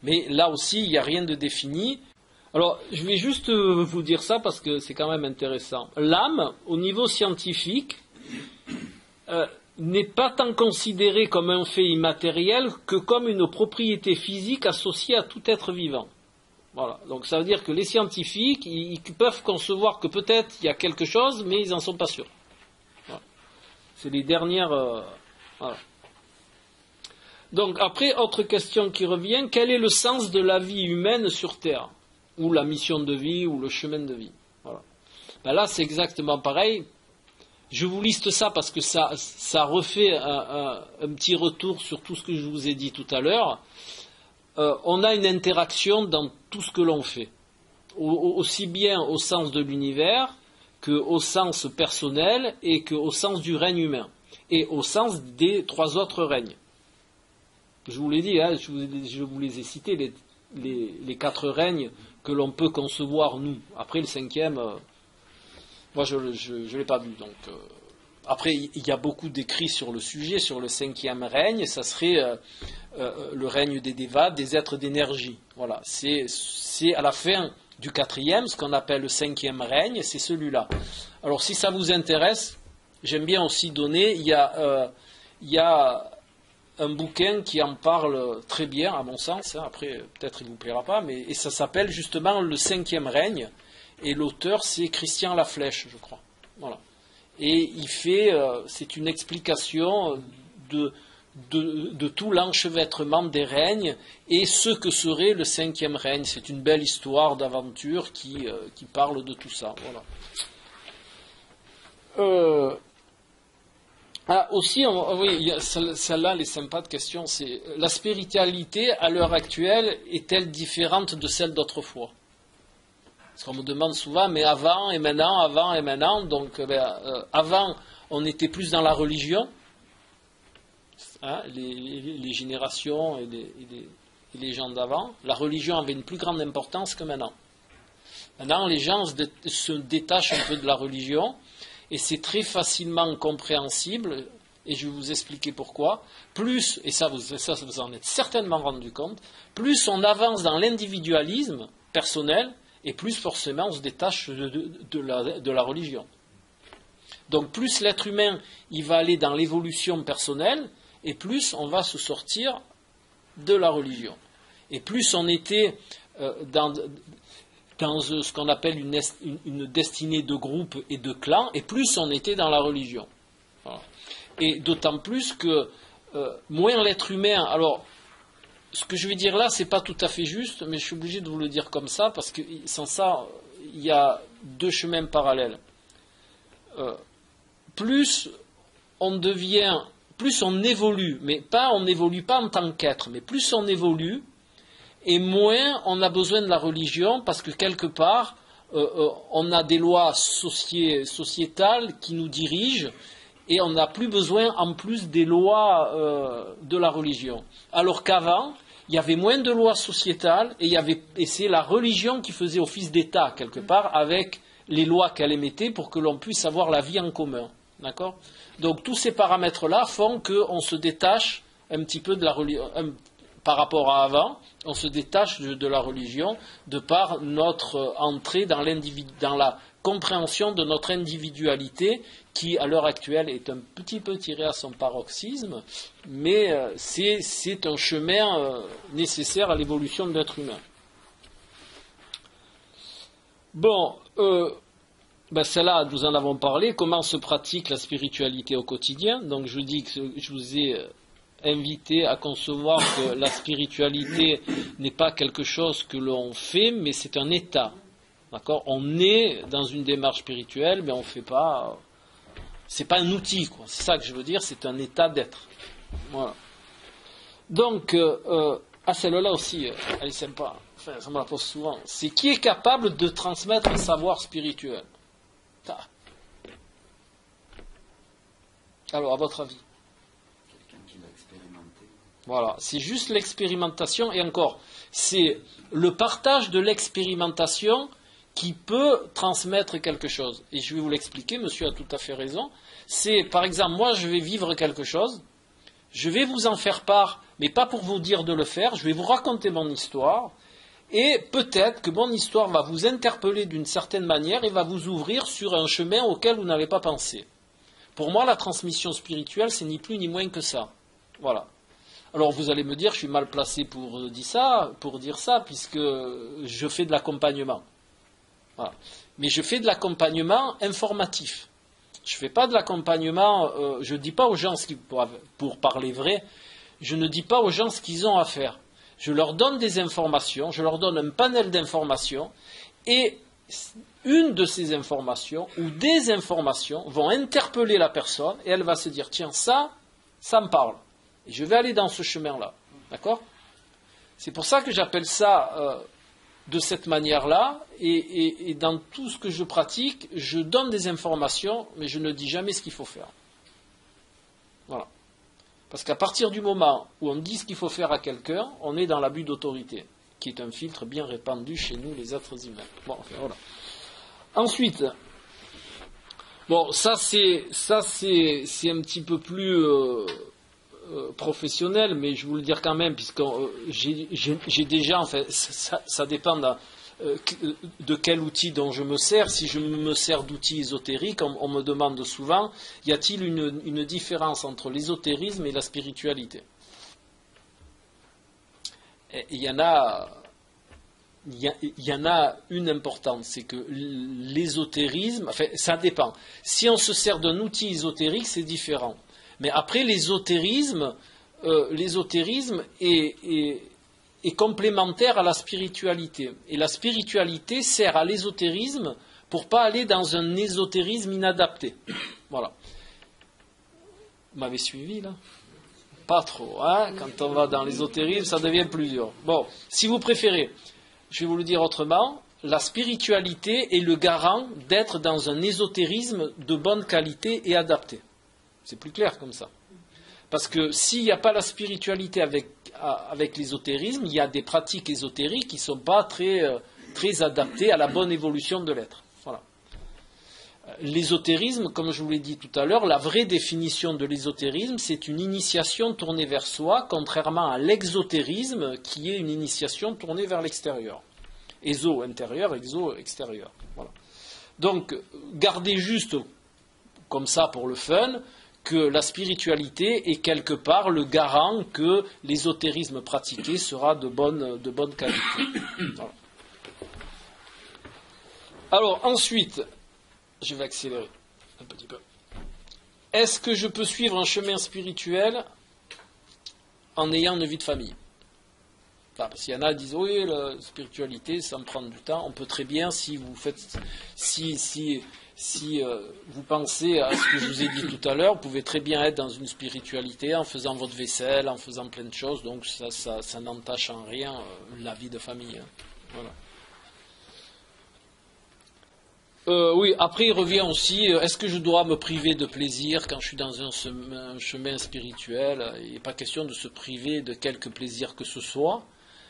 Mais là aussi, il n'y a rien de défini. Alors, je vais juste vous dire ça parce que c'est quand même intéressant. L'âme, au niveau scientifique, n'est pas tant considérée comme un fait immatériel que comme une propriété physique associée à tout être vivant. Voilà. Donc, ça veut dire que les scientifiques, ils peuvent concevoir que peut-être il y a quelque chose, mais ils n'en sont pas sûrs. Voilà. C'est les dernières... voilà. Donc, après, autre question qui revient, quel est le sens de la vie humaine sur Terre ? Ou la mission de vie, ou le chemin de vie. Voilà. Ben là, c'est exactement pareil. Je vous liste ça parce que ça refait un petit retour sur tout ce que je vous ai dit tout à l'heure. On a une interaction dans tout ce que l'on fait. Aussi bien au sens de l'univers, qu'au sens personnel, et qu'au sens du règne humain. Et au sens des 3 autres règnes. Je vous l'ai dit, hein, je vous les ai cités, les 4 règnes que l'on peut concevoir, nous. Après, le 5e, moi, je ne l'ai pas vu. Donc, après, il y a beaucoup d'écrits sur le sujet, sur le 5e règne. Ça serait le règne des Devas, des êtres d'énergie. Voilà. C'est à la fin du 4e, ce qu'on appelle le 5e règne, c'est celui-là. Alors, si ça vous intéresse, j'aime bien aussi donner, il y a un bouquin qui en parle très bien, à mon sens, hein, après peut-être il ne vous plaira pas, et ça s'appelle justement le 5e règne, et l'auteur c'est Christian Laflèche, je crois. Voilà. Et c'est une explication de tout l'enchevêtrement des règnes, et ce que serait le 5e règne. C'est une belle histoire d'aventure qui parle de tout ça. Voilà. Aussi, oui, celle-là, elle est sympa de question, c'est la spiritualité à l'heure actuelle est-elle différente de celle d'autrefois ? Parce qu'on me demande souvent, mais avant et maintenant, donc avant on était plus dans la religion, hein, les générations et les gens d'avant, la religion avait une plus grande importance que maintenant. Maintenant, les gens se détachent un peu de la religion. Et c'est très facilement compréhensible, et je vais vous expliquer pourquoi. Plus, et ça vous en êtes certainement rendu compte, plus on avance dans l'individualisme personnel, et plus forcément on se détache de la religion. Donc plus l'être humain il va aller dans l'évolution personnelle, et plus on va se sortir de la religion. Et plus on était dans ce qu'on appelle une destinée de groupe et de clan, et plus on était dans la religion. Voilà. Et d'autant plus que moins l'être humain... Alors, ce que je vais dire là, c'est pas tout à fait juste, mais je suis obligé de vous le dire comme ça, parce que sans ça, il y a deux chemins parallèles. Plus on devient, plus on évolue, mais on n'évolue pas en tant qu'être, mais plus on évolue, et moins on a besoin de la religion, parce que quelque part, on a des lois sociétales qui nous dirigent, et on n'a plus besoin en plus des lois de la religion. Alors qu'avant, il y avait moins de lois sociétales et c'est la religion qui faisait office d'État quelque part avec les lois qu'elle émettait pour que l'on puisse avoir la vie en commun. D'accord ? Donc tous ces paramètres-là font qu'on se détache un petit peu de la religion par rapport à avant. On se détache de la religion de par notre entrée dans la compréhension de notre individualité qui, à l'heure actuelle, est un petit peu tirée à son paroxysme, mais c'est un chemin nécessaire à l'évolution de l'être humain. Bon, celle-là, nous en avons parlé. Comment se pratique la spiritualité au quotidien ? Donc, je dis que je vous ai invité à concevoir que la spiritualité n'est pas quelque chose que l'on fait, mais c'est un état. D'accord ? On est dans une démarche spirituelle, mais on ne fait pas... C'est pas un outil, quoi. C'est ça que je veux dire, c'est un état d'être. Voilà. Donc, celle-là aussi, elle est sympa. Enfin, ça me la pose souvent. C'est qui est capable de transmettre un savoir spirituel ? Alors, à votre avis ? Quelqu'un qui l'a expérimenté. Voilà, c'est juste l'expérimentation, et encore, c'est le partage de l'expérimentation qui peut transmettre quelque chose. Et je vais vous l'expliquer, monsieur a tout à fait raison. C'est, par exemple, moi je vais vivre quelque chose, je vais vous en faire part, mais pas pour vous dire de le faire, je vais vous raconter mon histoire, et peut-être que mon histoire va vous interpeller d'une certaine manière et va vous ouvrir sur un chemin auquel vous n'avez pas pensé. Pour moi, la transmission spirituelle, c'est ni plus ni moins que ça. Voilà. Alors vous allez me dire, je suis mal placé pour dire ça, puisque je fais de l'accompagnement. Voilà. Mais je fais de l'accompagnement informatif. Je ne fais pas de l'accompagnement, je ne dis pas aux gens, pour parler vrai, je ne dis pas aux gens ce qu'ils ont à faire. Je leur donne des informations, je leur donne un panel d'informations, et une de ces informations, ou des informations, vont interpeller la personne, et elle va se dire, tiens, ça me parle. Et je vais aller dans ce chemin-là. D'accord ? C'est pour ça que j'appelle ça... de cette manière-là, et dans tout ce que je pratique, je donne des informations, mais je ne dis jamais ce qu'il faut faire. Voilà. Parce qu'à partir du moment où on dit ce qu'il faut faire à quelqu'un, on est dans l'abus d'autorité, qui est un filtre bien répandu chez nous, les êtres humains. Bon, enfin, voilà. Ensuite, bon, ça c'est un petit peu plus... professionnel, mais je vais vous le dire quand même, puisque j'ai déjà, enfin, ça dépend de quel outil dont je me sers. Si je me sers d'outils ésotériques, on me demande souvent, y a-t-il une différence entre l'ésotérisme et la spiritualité ? Il y en a une importante, c'est que l'ésotérisme, enfin, ça dépend. Si on se sert d'un outil ésotérique, c'est différent. Mais après, l'ésotérisme est complémentaire à la spiritualité. Et la spiritualité sert à l'ésotérisme pour ne pas aller dans un ésotérisme inadapté. Voilà. Vous m'avez suivi, là ? Pas trop, hein ? Quand on va dans l'ésotérisme, ça devient plus dur. Bon, si vous préférez, je vais vous le dire autrement, la spiritualité est le garant d'être dans un ésotérisme de bonne qualité et adapté. C'est plus clair comme ça. Parce que s'il n'y a pas la spiritualité avec l'ésotérisme, il y a des pratiques ésotériques qui ne sont pas très adaptées à la bonne évolution de l'être. Voilà. L'ésotérisme, comme je vous l'ai dit tout à l'heure, la vraie définition de l'ésotérisme, c'est une initiation tournée vers soi, contrairement à l'exotérisme, qui est une initiation tournée vers l'extérieur. Éso intérieur, exo extérieur. Voilà. Donc, gardez juste... comme ça pour le fun, que la spiritualité est quelque part le garant que l'ésotérisme pratiqué sera de bonne qualité. Voilà. Alors ensuite, je vais accélérer un petit peu. Est-ce que je peux suivre un chemin spirituel en ayant une vie de famille? Enfin, parce qu'il y en a qui disent oui, la spiritualité, ça me prend du temps. On peut très bien, si vous pensez à ce que je vous ai dit tout à l'heure, vous pouvez très bien être dans une spiritualité en faisant votre vaisselle, en faisant plein de choses. Donc ça n'entache en rien la vie de famille. Hein. Voilà. Oui, après il revient aussi, est-ce que je dois me priver de plaisir quand je suis dans un chemin spirituel? Il n'est pas question de se priver de quelque plaisir que ce soit,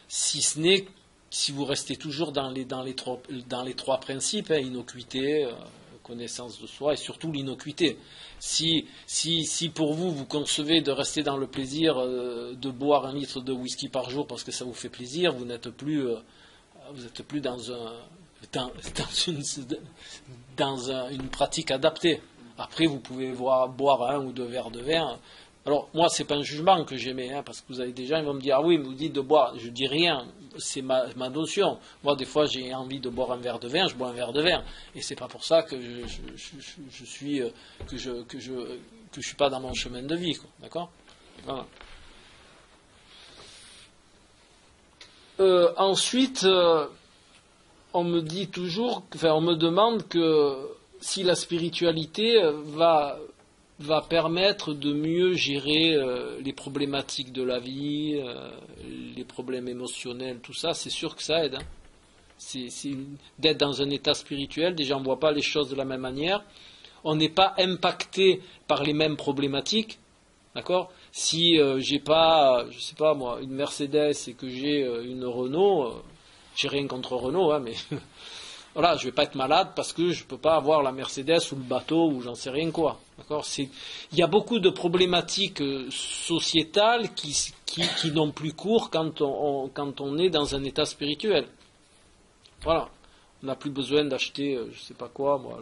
si ce n'est si vous restez toujours dans les trois principes, hein, innocuité, connaissance de soi et surtout l'innocuité. Si pour vous concevez de rester dans le plaisir de boire 1 litre de whisky par jour parce que ça vous fait plaisir, vous n'êtes plus dans une pratique adaptée. Après, vous pouvez boire 1 ou 2 verres de vin. Alors, moi, c'est pas un jugement que j'aimais, hein, parce que vous avez des gens qui vont me dire, ah oui, mais vous dites de boire, je dis rien, c'est ma notion. Moi, des fois, j'ai envie de boire un verre de vin, je bois un verre de vin. Et c'est pas pour ça que je suis pas dans mon chemin de vie, quoi, d'accord? Voilà. Ensuite, on me dit toujours, on me demande que si la spiritualité va permettre de mieux gérer les problématiques de la vie, les problèmes émotionnels, tout ça, c'est sûr que ça aide. Hein. C'est d'être dans un état spirituel, déjà on ne voit pas les choses de la même manière, on n'est pas impacté par les mêmes problématiques, d'accord? Si j'ai pas, je sais pas moi, une Mercedes et que j'ai une Renault, j'ai rien contre Renault, hein, mais voilà, je ne vais pas être malade parce que je ne peux pas avoir la Mercedes ou le bateau ou j'en sais rien quoi. D'accord ? Il y a beaucoup de problématiques sociétales qui n'ont plus cours quand on est dans un état spirituel. Voilà. On n'a plus besoin d'acheter, je ne sais pas quoi, moi,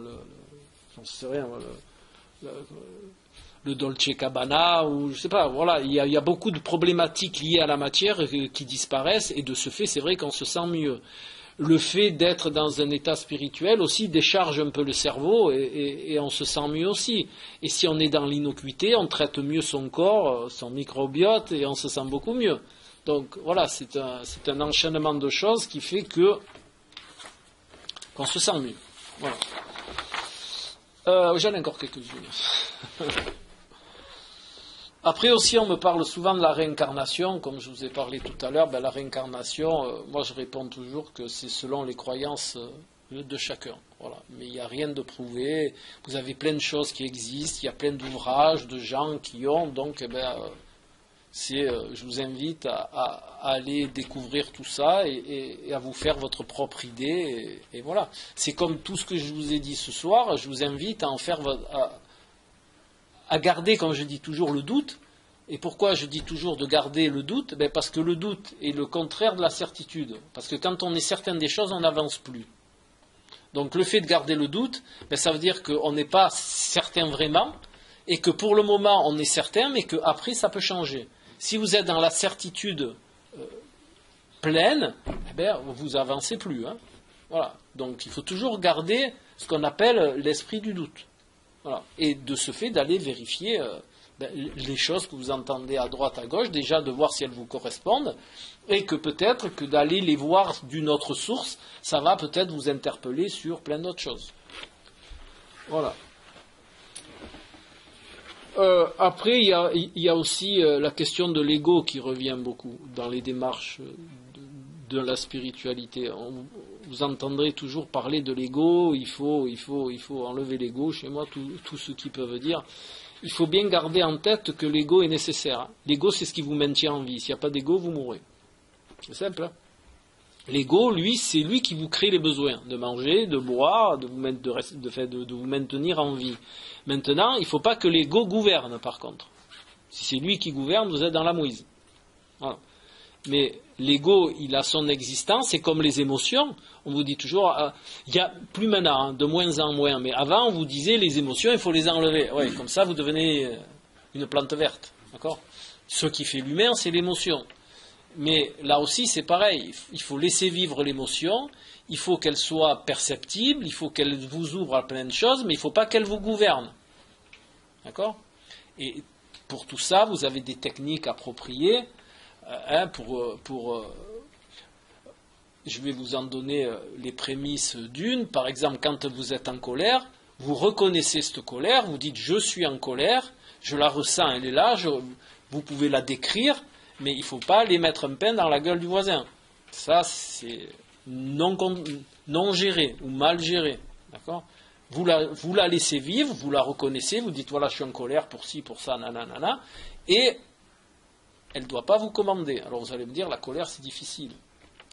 j'en sais rien, moi, le Dolce Gabbana, ou je sais pas, voilà, il y a beaucoup de problématiques liées à la matière qui disparaissent, et de ce fait, c'est vrai qu'on se sent mieux. Le fait d'être dans un état spirituel aussi décharge un peu le cerveau, et on se sent mieux aussi. Et si on est dans l'innocuité, on traite mieux son corps, son microbiote, et on se sent beaucoup mieux. Donc voilà, c'est un enchaînement de choses qui fait qu'on se sent mieux. Voilà. J'en ai encore quelques-unes. Après aussi, on me parle souvent de la réincarnation, comme je vous ai parlé tout à l'heure. La réincarnation, moi je réponds toujours que c'est selon les croyances de chacun. Voilà. Mais il n'y a rien de prouvé. Vous avez plein de choses qui existent, il y a plein d'ouvrages, de gens qui ont. Donc, je vous invite à aller découvrir tout ça et à vous faire votre propre idée. Et voilà. C'est comme tout ce que je vous ai dit ce soir. Je vous invite à en faire à garder, comme je dis toujours, le doute. Et pourquoi je dis toujours de garder le doute? Parce que le doute est le contraire de la certitude. Parce que quand on est certain des choses, on n'avance plus. Donc le fait de garder le doute, ça veut dire qu'on n'est pas certain vraiment, et que pour le moment on est certain, mais qu'après ça peut changer. Si vous êtes dans la certitude pleine, vous avancez plus. Hein. Voilà. Donc il faut toujours garder ce qu'on appelle l'esprit du doute. Voilà. Et de ce fait, d'aller vérifier les choses que vous entendez à droite, à gauche, déjà de voir si elles vous correspondent, et que peut-être que d'aller les voir d'une autre source, ça va peut-être vous interpeller sur plein d'autres choses. Voilà. Après, il y a aussi la question de l'ego qui revient beaucoup dans les démarches de la spiritualité. Vous entendrez toujours parler de l'ego, il faut enlever l'ego, chez moi, tout ce qui peuvent dire. Il faut bien garder en tête que l'ego est nécessaire. L'ego, c'est ce qui vous maintient en vie. S'il n'y a pas d'ego, vous mourrez. C'est simple. Hein. L'ego, lui, c'est lui qui vous crée les besoins de manger, de boire, de vous maintenir en vie. Maintenant, il ne faut pas que l'ego gouverne, par contre. Si c'est lui qui gouverne, vous êtes dans la mouise. Voilà. Mais l'ego, il a son existence, c'est comme les émotions. On vous dit toujours, il y a plus maintenant, hein, de moins en moins, mais avant on vous disait les émotions, il faut les enlever. Ouais, comme ça vous devenez une plante verte. D'accord ? Ce qui fait l'humain, c'est l'émotion. Mais là aussi, c'est pareil. Il faut laisser vivre l'émotion, il faut qu'elle soit perceptible, il faut qu'elle vous ouvre à plein de choses, mais il ne faut pas qu'elle vous gouverne. D'accord ? Et pour tout ça, vous avez des techniques appropriées. Je vais vous en donner les prémices d'une. Par exemple, quand vous êtes en colère, vous reconnaissez cette colère, vous dites « je suis en colère », je la ressens, elle est là, vous pouvez la décrire, mais il ne faut pas aller mettre un pain dans la gueule du voisin. Ça, c'est non géré ou mal géré. D'accord ? Vous la laissez vivre, vous la reconnaissez, vous dites « voilà, je suis en colère pour ci, pour ça, nanana », et elle ne doit pas vous commander. Alors vous allez me dire, la colère c'est difficile.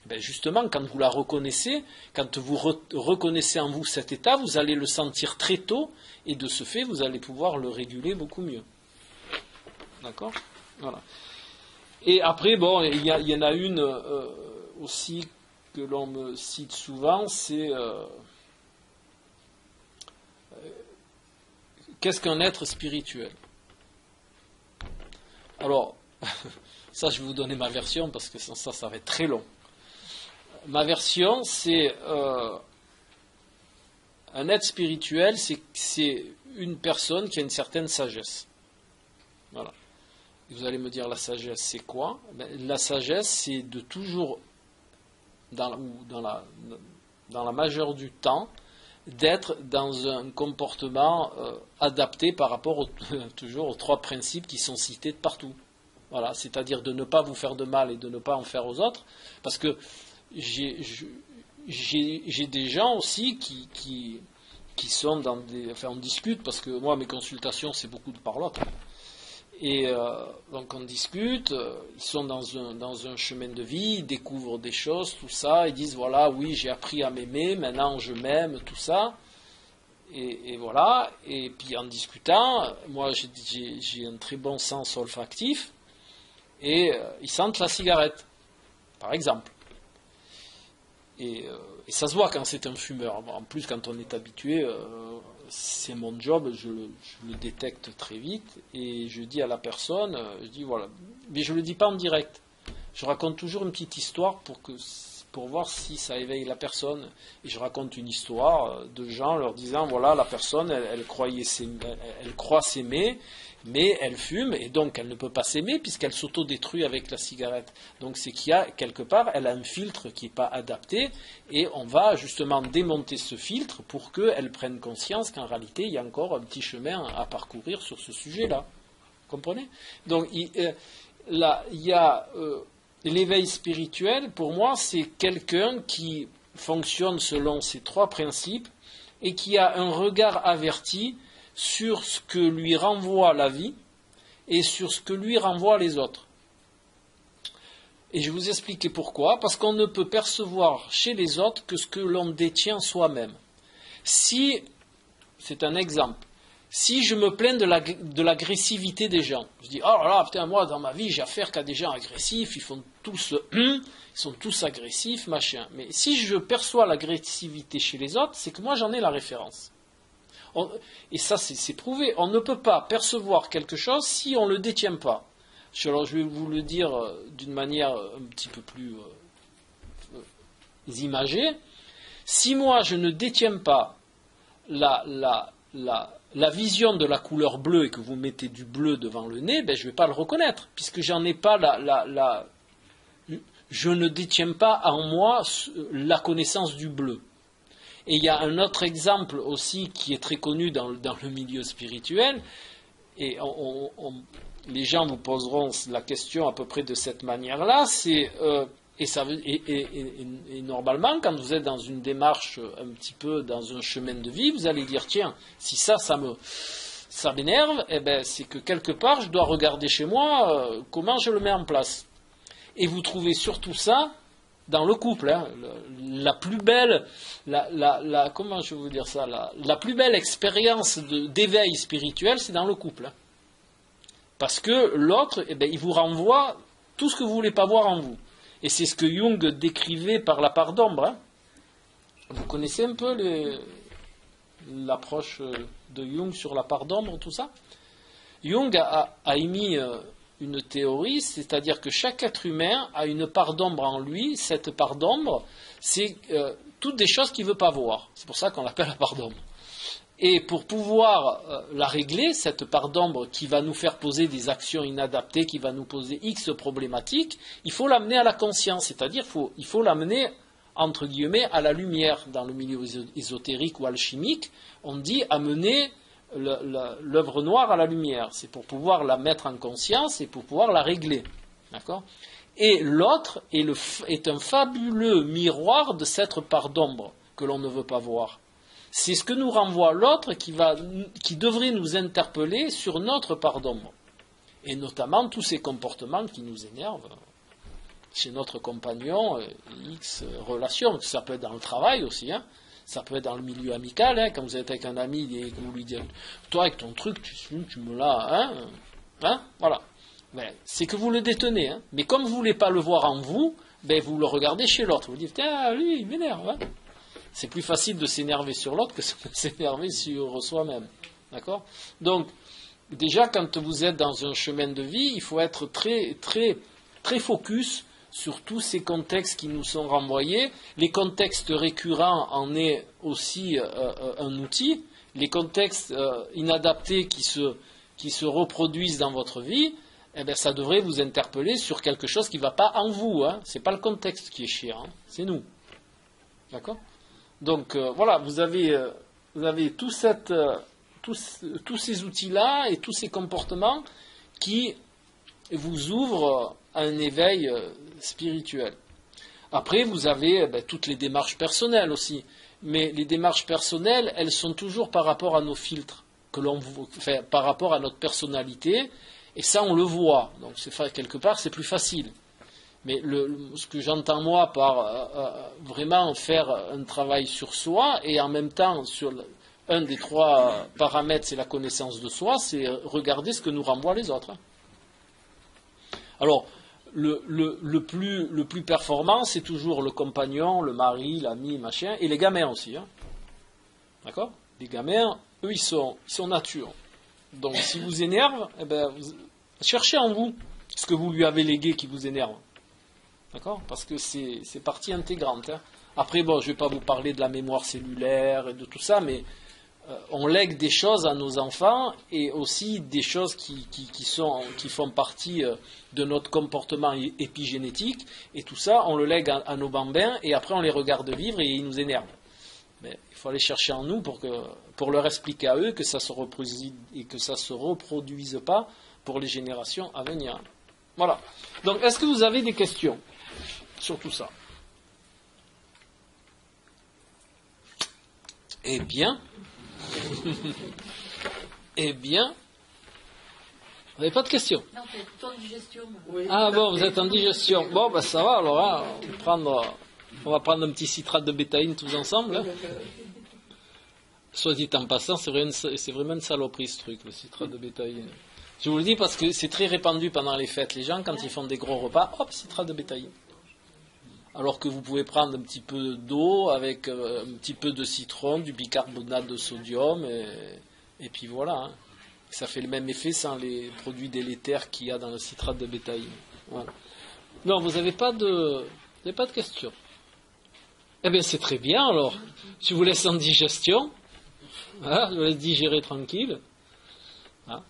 Ben justement, quand vous la reconnaissez, quand vous reconnaissez en vous cet état, vous allez le sentir très tôt, et de ce fait, vous allez pouvoir le réguler beaucoup mieux. D'accord ? Voilà. Et après, bon, il y en a une aussi que l'on me cite souvent, c'est qu'est-ce qu'un être spirituel ? Alors, ça, je vais vous donner ma version parce que sans ça va être très long. Ma version, c'est un être spirituel, c'est une personne qui a une certaine sagesse. Voilà. Et vous allez me dire, la sagesse, c'est quoi ? La sagesse, c'est de toujours, dans la majeure du temps, d'être dans un comportement adapté par rapport toujours aux 3 principes qui sont cités de partout. Voilà, c'est-à-dire de ne pas vous faire de mal et de ne pas en faire aux autres, parce que j'ai des gens aussi qui sont dans des... Enfin, on discute, parce que moi, mes consultations, c'est beaucoup de parlotte. Et donc on discute, ils sont dans un chemin de vie, ils découvrent des choses, tout ça, ils disent voilà, oui, j'ai appris à m'aimer, maintenant je m'aime, tout ça. Et voilà, et puis en discutant, moi j'ai un très bon sens olfactif, et ils sentent la cigarette, par exemple. Et ça se voit quand c'est un fumeur. En plus, quand on est habitué, c'est mon job, je le détecte très vite, et je dis à la personne, je dis voilà, mais je ne le dis pas en direct. Je raconte toujours une petite histoire pour voir si ça éveille la personne. Et je raconte une histoire de gens leur disant voilà, la personne, elle croit s'aimer, mais elle fume, et donc elle ne peut pas s'aimer puisqu'elle s'autodétruit avec la cigarette. Donc c'est qu'il y a, quelque part, elle a un filtre qui n'est pas adapté, et on va justement démonter ce filtre pour qu'elle prenne conscience qu'en réalité, il y a encore un petit chemin à parcourir sur ce sujet-là. Vous comprenez ? Donc il y a l'éveil spirituel, pour moi, c'est quelqu'un qui fonctionne selon ces 3 principes et qui a un regard averti sur ce que lui renvoie la vie et sur ce que lui renvoient les autres. Et je vais vous expliquer pourquoi. Parce qu'on ne peut percevoir chez les autres que ce que l'on détient soi-même. Si, c'est un exemple, si je me plains de l'agressivité des gens, je dis, oh là là, putain, moi, dans ma vie, j'ai affaire qu'à des gens agressifs, ils sont tous agressifs, machin. Mais si je perçois l'agressivité chez les autres, c'est que moi, j'en ai la référence. Et ça, c'est prouvé. On ne peut pas percevoir quelque chose si on ne le détient pas. Alors, je vais vous le dire d'une manière un petit peu plus imagée. Si moi, je ne détiens pas la vision de la couleur bleue et que vous mettez du bleu devant le nez, ben, je ne vais pas le reconnaître, puisque j'en ai pas je ne détiens pas en moi la connaissance du bleu. Et il y a un autre exemple aussi qui est très connu dans le milieu spirituel, et les gens vous poseront la question à peu près de cette manière-là, c'est, et normalement, quand vous êtes dans une démarche un petit peu dans un chemin de vie, vous allez dire, tiens, si ça m'énerve, eh ben, c'est que quelque part, je dois regarder chez moi comment je le mets en place. Et vous trouvez surtout ça dans le couple, hein, la plus belle, comment je vais vous dire ça, la plus belle expérience d'éveil spirituel, c'est dans le couple. Hein. Parce que l'autre, eh ben, il vous renvoie tout ce que vous ne voulez pas voir en vous. Et c'est ce que Jung décrivait par la part d'ombre. Hein. Vous connaissez un peu l'approche de Jung sur la part d'ombre, tout ça? Jung a émis une théorie, c'est-à-dire que chaque être humain a une part d'ombre en lui. Cette part d'ombre, c'est toutes des choses qu'il ne veut pas voir. C'est pour ça qu'on l'appelle la part d'ombre. Et pour pouvoir la régler, cette part d'ombre qui va nous faire poser des actions inadaptées, qui va nous poser X problématiques, il faut l'amener à la conscience, c'est-à-dire il faut l'amener, entre guillemets, à la lumière. Dans le milieu ésotérique ou alchimique, on dit amener l'œuvre noire à la lumière. C'est pour pouvoir la mettre en conscience et pour pouvoir la régler. D'accord ? Et l'autre est un fabuleux miroir de cette part d'ombre que l'on ne veut pas voir. C'est ce que nous renvoie l'autre qui devrait nous interpeller sur notre part d'ombre. Et notamment tous ces comportements qui nous énervent chez notre compagnon, X relations. Ça peut être dans le travail aussi, hein. Ça peut être dans le milieu amical, hein, quand vous êtes avec un ami et que vous lui dites « Toi, avec ton truc, tu me l'as, hein, voilà. » Ben, c'est que vous le détenez, hein. Mais comme vous ne voulez pas le voir en vous, ben, vous le regardez chez l'autre. Vous dites « Ah, lui, il m'énerve, hein. » C'est plus facile de s'énerver sur l'autre que de s'énerver sur soi-même. D'accord ? Donc, déjà, quand vous êtes dans un chemin de vie, il faut être très, très, très focus sur tous ces contextes qui nous sont renvoyés. Les contextes récurrents en est aussi un outil. Les contextes inadaptés qui se reproduisent dans votre vie, eh bien, ça devrait vous interpeller sur quelque chose qui ne va pas en vous. Hein. Ce n'est pas le contexte qui est chiant, hein. C'est nous. D'accord ? Donc voilà, vous avez tous ces outils-là et tous ces comportements qui vous ouvrent à un éveil spirituel. Après, vous avez toutes les démarches personnelles aussi. Mais les démarches personnelles, elles sont toujours par rapport à nos filtres, par rapport à notre personnalité. Et ça, on le voit. Donc, quelque part, c'est plus facile. Mais ce que j'entends moi par vraiment faire un travail sur soi et en même temps sur un des 3 paramètres, c'est la connaissance de soi, c'est regarder ce que nous renvoient les autres. Alors, le plus performant, c'est toujours le compagnon, le mari, l'ami, machin, et les gamins aussi. Hein. D'accord ? Les gamins, eux, ils sont nature. Donc, s'ils vous énervent, eh ben, cherchez en vous ce que vous lui avez légué qui vous énerve. D'accord ? Parce que c'est partie intégrante. Hein. Après, bon, je ne vais pas vous parler de la mémoire cellulaire et de tout ça, mais on lègue des choses à nos enfants et aussi des choses qui font partie de notre comportement épigénétique. Et tout ça, on le lègue à nos bambins et après on les regarde vivre et ils nous énervent. Mais il faut aller chercher en nous pour leur expliquer à eux que ça se reproduise et que ça ne se reproduise pas pour les générations à venir. Voilà. Donc, est-ce que vous avez des questions sur tout ça? Eh bien, vous n'avez pas de questions? Non, c'est plutôt en digestion. Oui, ah bon, vous êtes en digestion. Bon, ben ça va alors. Hein, on va prendre un petit citrate de bétaïne tous ensemble. Hein. Soit dit en passant, c'est vraiment une saloperie ce truc, le citrate de bétaïne. Je vous le dis parce que c'est très répandu pendant les fêtes. Les gens, quand ils font des gros repas, hop, citrate de bétaïne. Alors que vous pouvez prendre un petit peu d'eau avec un petit peu de citron, du bicarbonate de sodium, et puis voilà. Hein. Ça fait le même effet sans les produits délétères qu'il y a dans le citrate de bétaïne. Voilà. Non, vous n'avez pas de questions. Eh bien, c'est très bien alors. Je vous laisse en digestion. Voilà, je vous laisse digérer tranquille. Hein.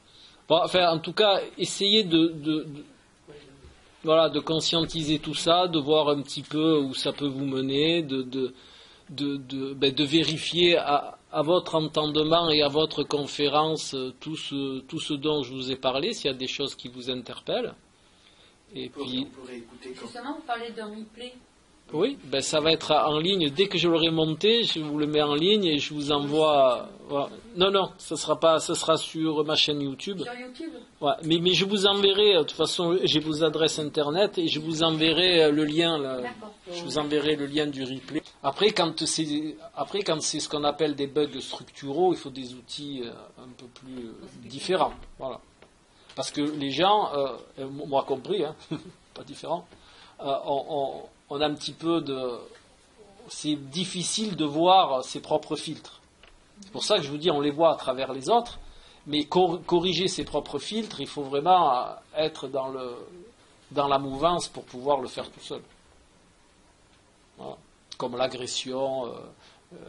Bon, enfin, en tout cas, essayez de conscientiser tout ça, de voir un petit peu où ça peut vous mener, de vérifier à votre entendement et à votre conférence tout ce dont je vous ai parlé, s'il y a des choses qui vous interpellent. Et puis, justement, vous parlez d'un replay. Oui, ça va être en ligne. Dès que je l'aurai monté, je vous le mets en ligne et je vous envoie. Voilà. Non, ce sera sur ma chaîne YouTube. Sur YouTube. Ouais, mais je vous enverrai. De toute façon, j'ai vos adresses internet et je vous enverrai le lien. D'accord. Je vous enverrai le lien du replay. Après, quand c'est ce qu'on appelle des bugs structuraux, il faut des outils un peu plus différents. Voilà. Parce que les gens, moi compris, hein, pas différent, on a un petit peu de... C'est difficile de voir ses propres filtres. C'est pour ça que je vous dis, on les voit à travers les autres, mais corriger ses propres filtres, il faut vraiment être dans la mouvance pour pouvoir le faire tout seul. Voilà. Comme l'agression,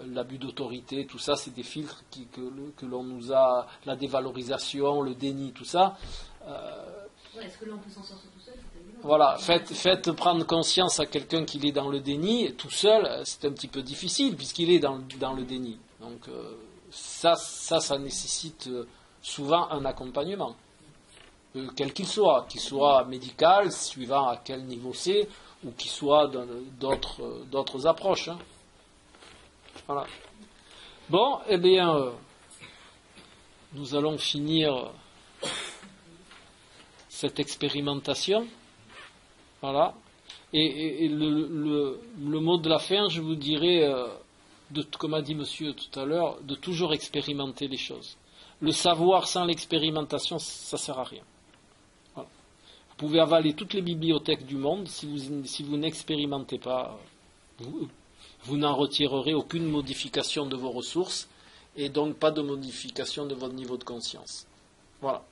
l'abus d'autorité, tout ça, c'est des filtres que l'on nous a, la dévalorisation, le déni, tout ça. Est-ce que l'on peut s'en sortir tout seul? Voilà, faites prendre conscience à quelqu'un qu'il est dans le déni, tout seul, c'est un petit peu difficile puisqu'il est dans le déni. Donc ça nécessite souvent un accompagnement, quel qu'il soit médical, suivant à quel niveau c'est, ou qu'il soit d'autres approches. Hein. Voilà. Bon, eh bien, nous allons finir cette expérimentation. Voilà. Et le mot de la fin, je vous dirais, comme a dit monsieur tout à l'heure, de toujours expérimenter les choses. Le savoir sans l'expérimentation, ça ne sert à rien. Voilà. Vous pouvez avaler toutes les bibliothèques du monde, si vous n'expérimentez pas, vous n'en retirerez aucune modification de vos ressources, et donc pas de modification de votre niveau de conscience. Voilà.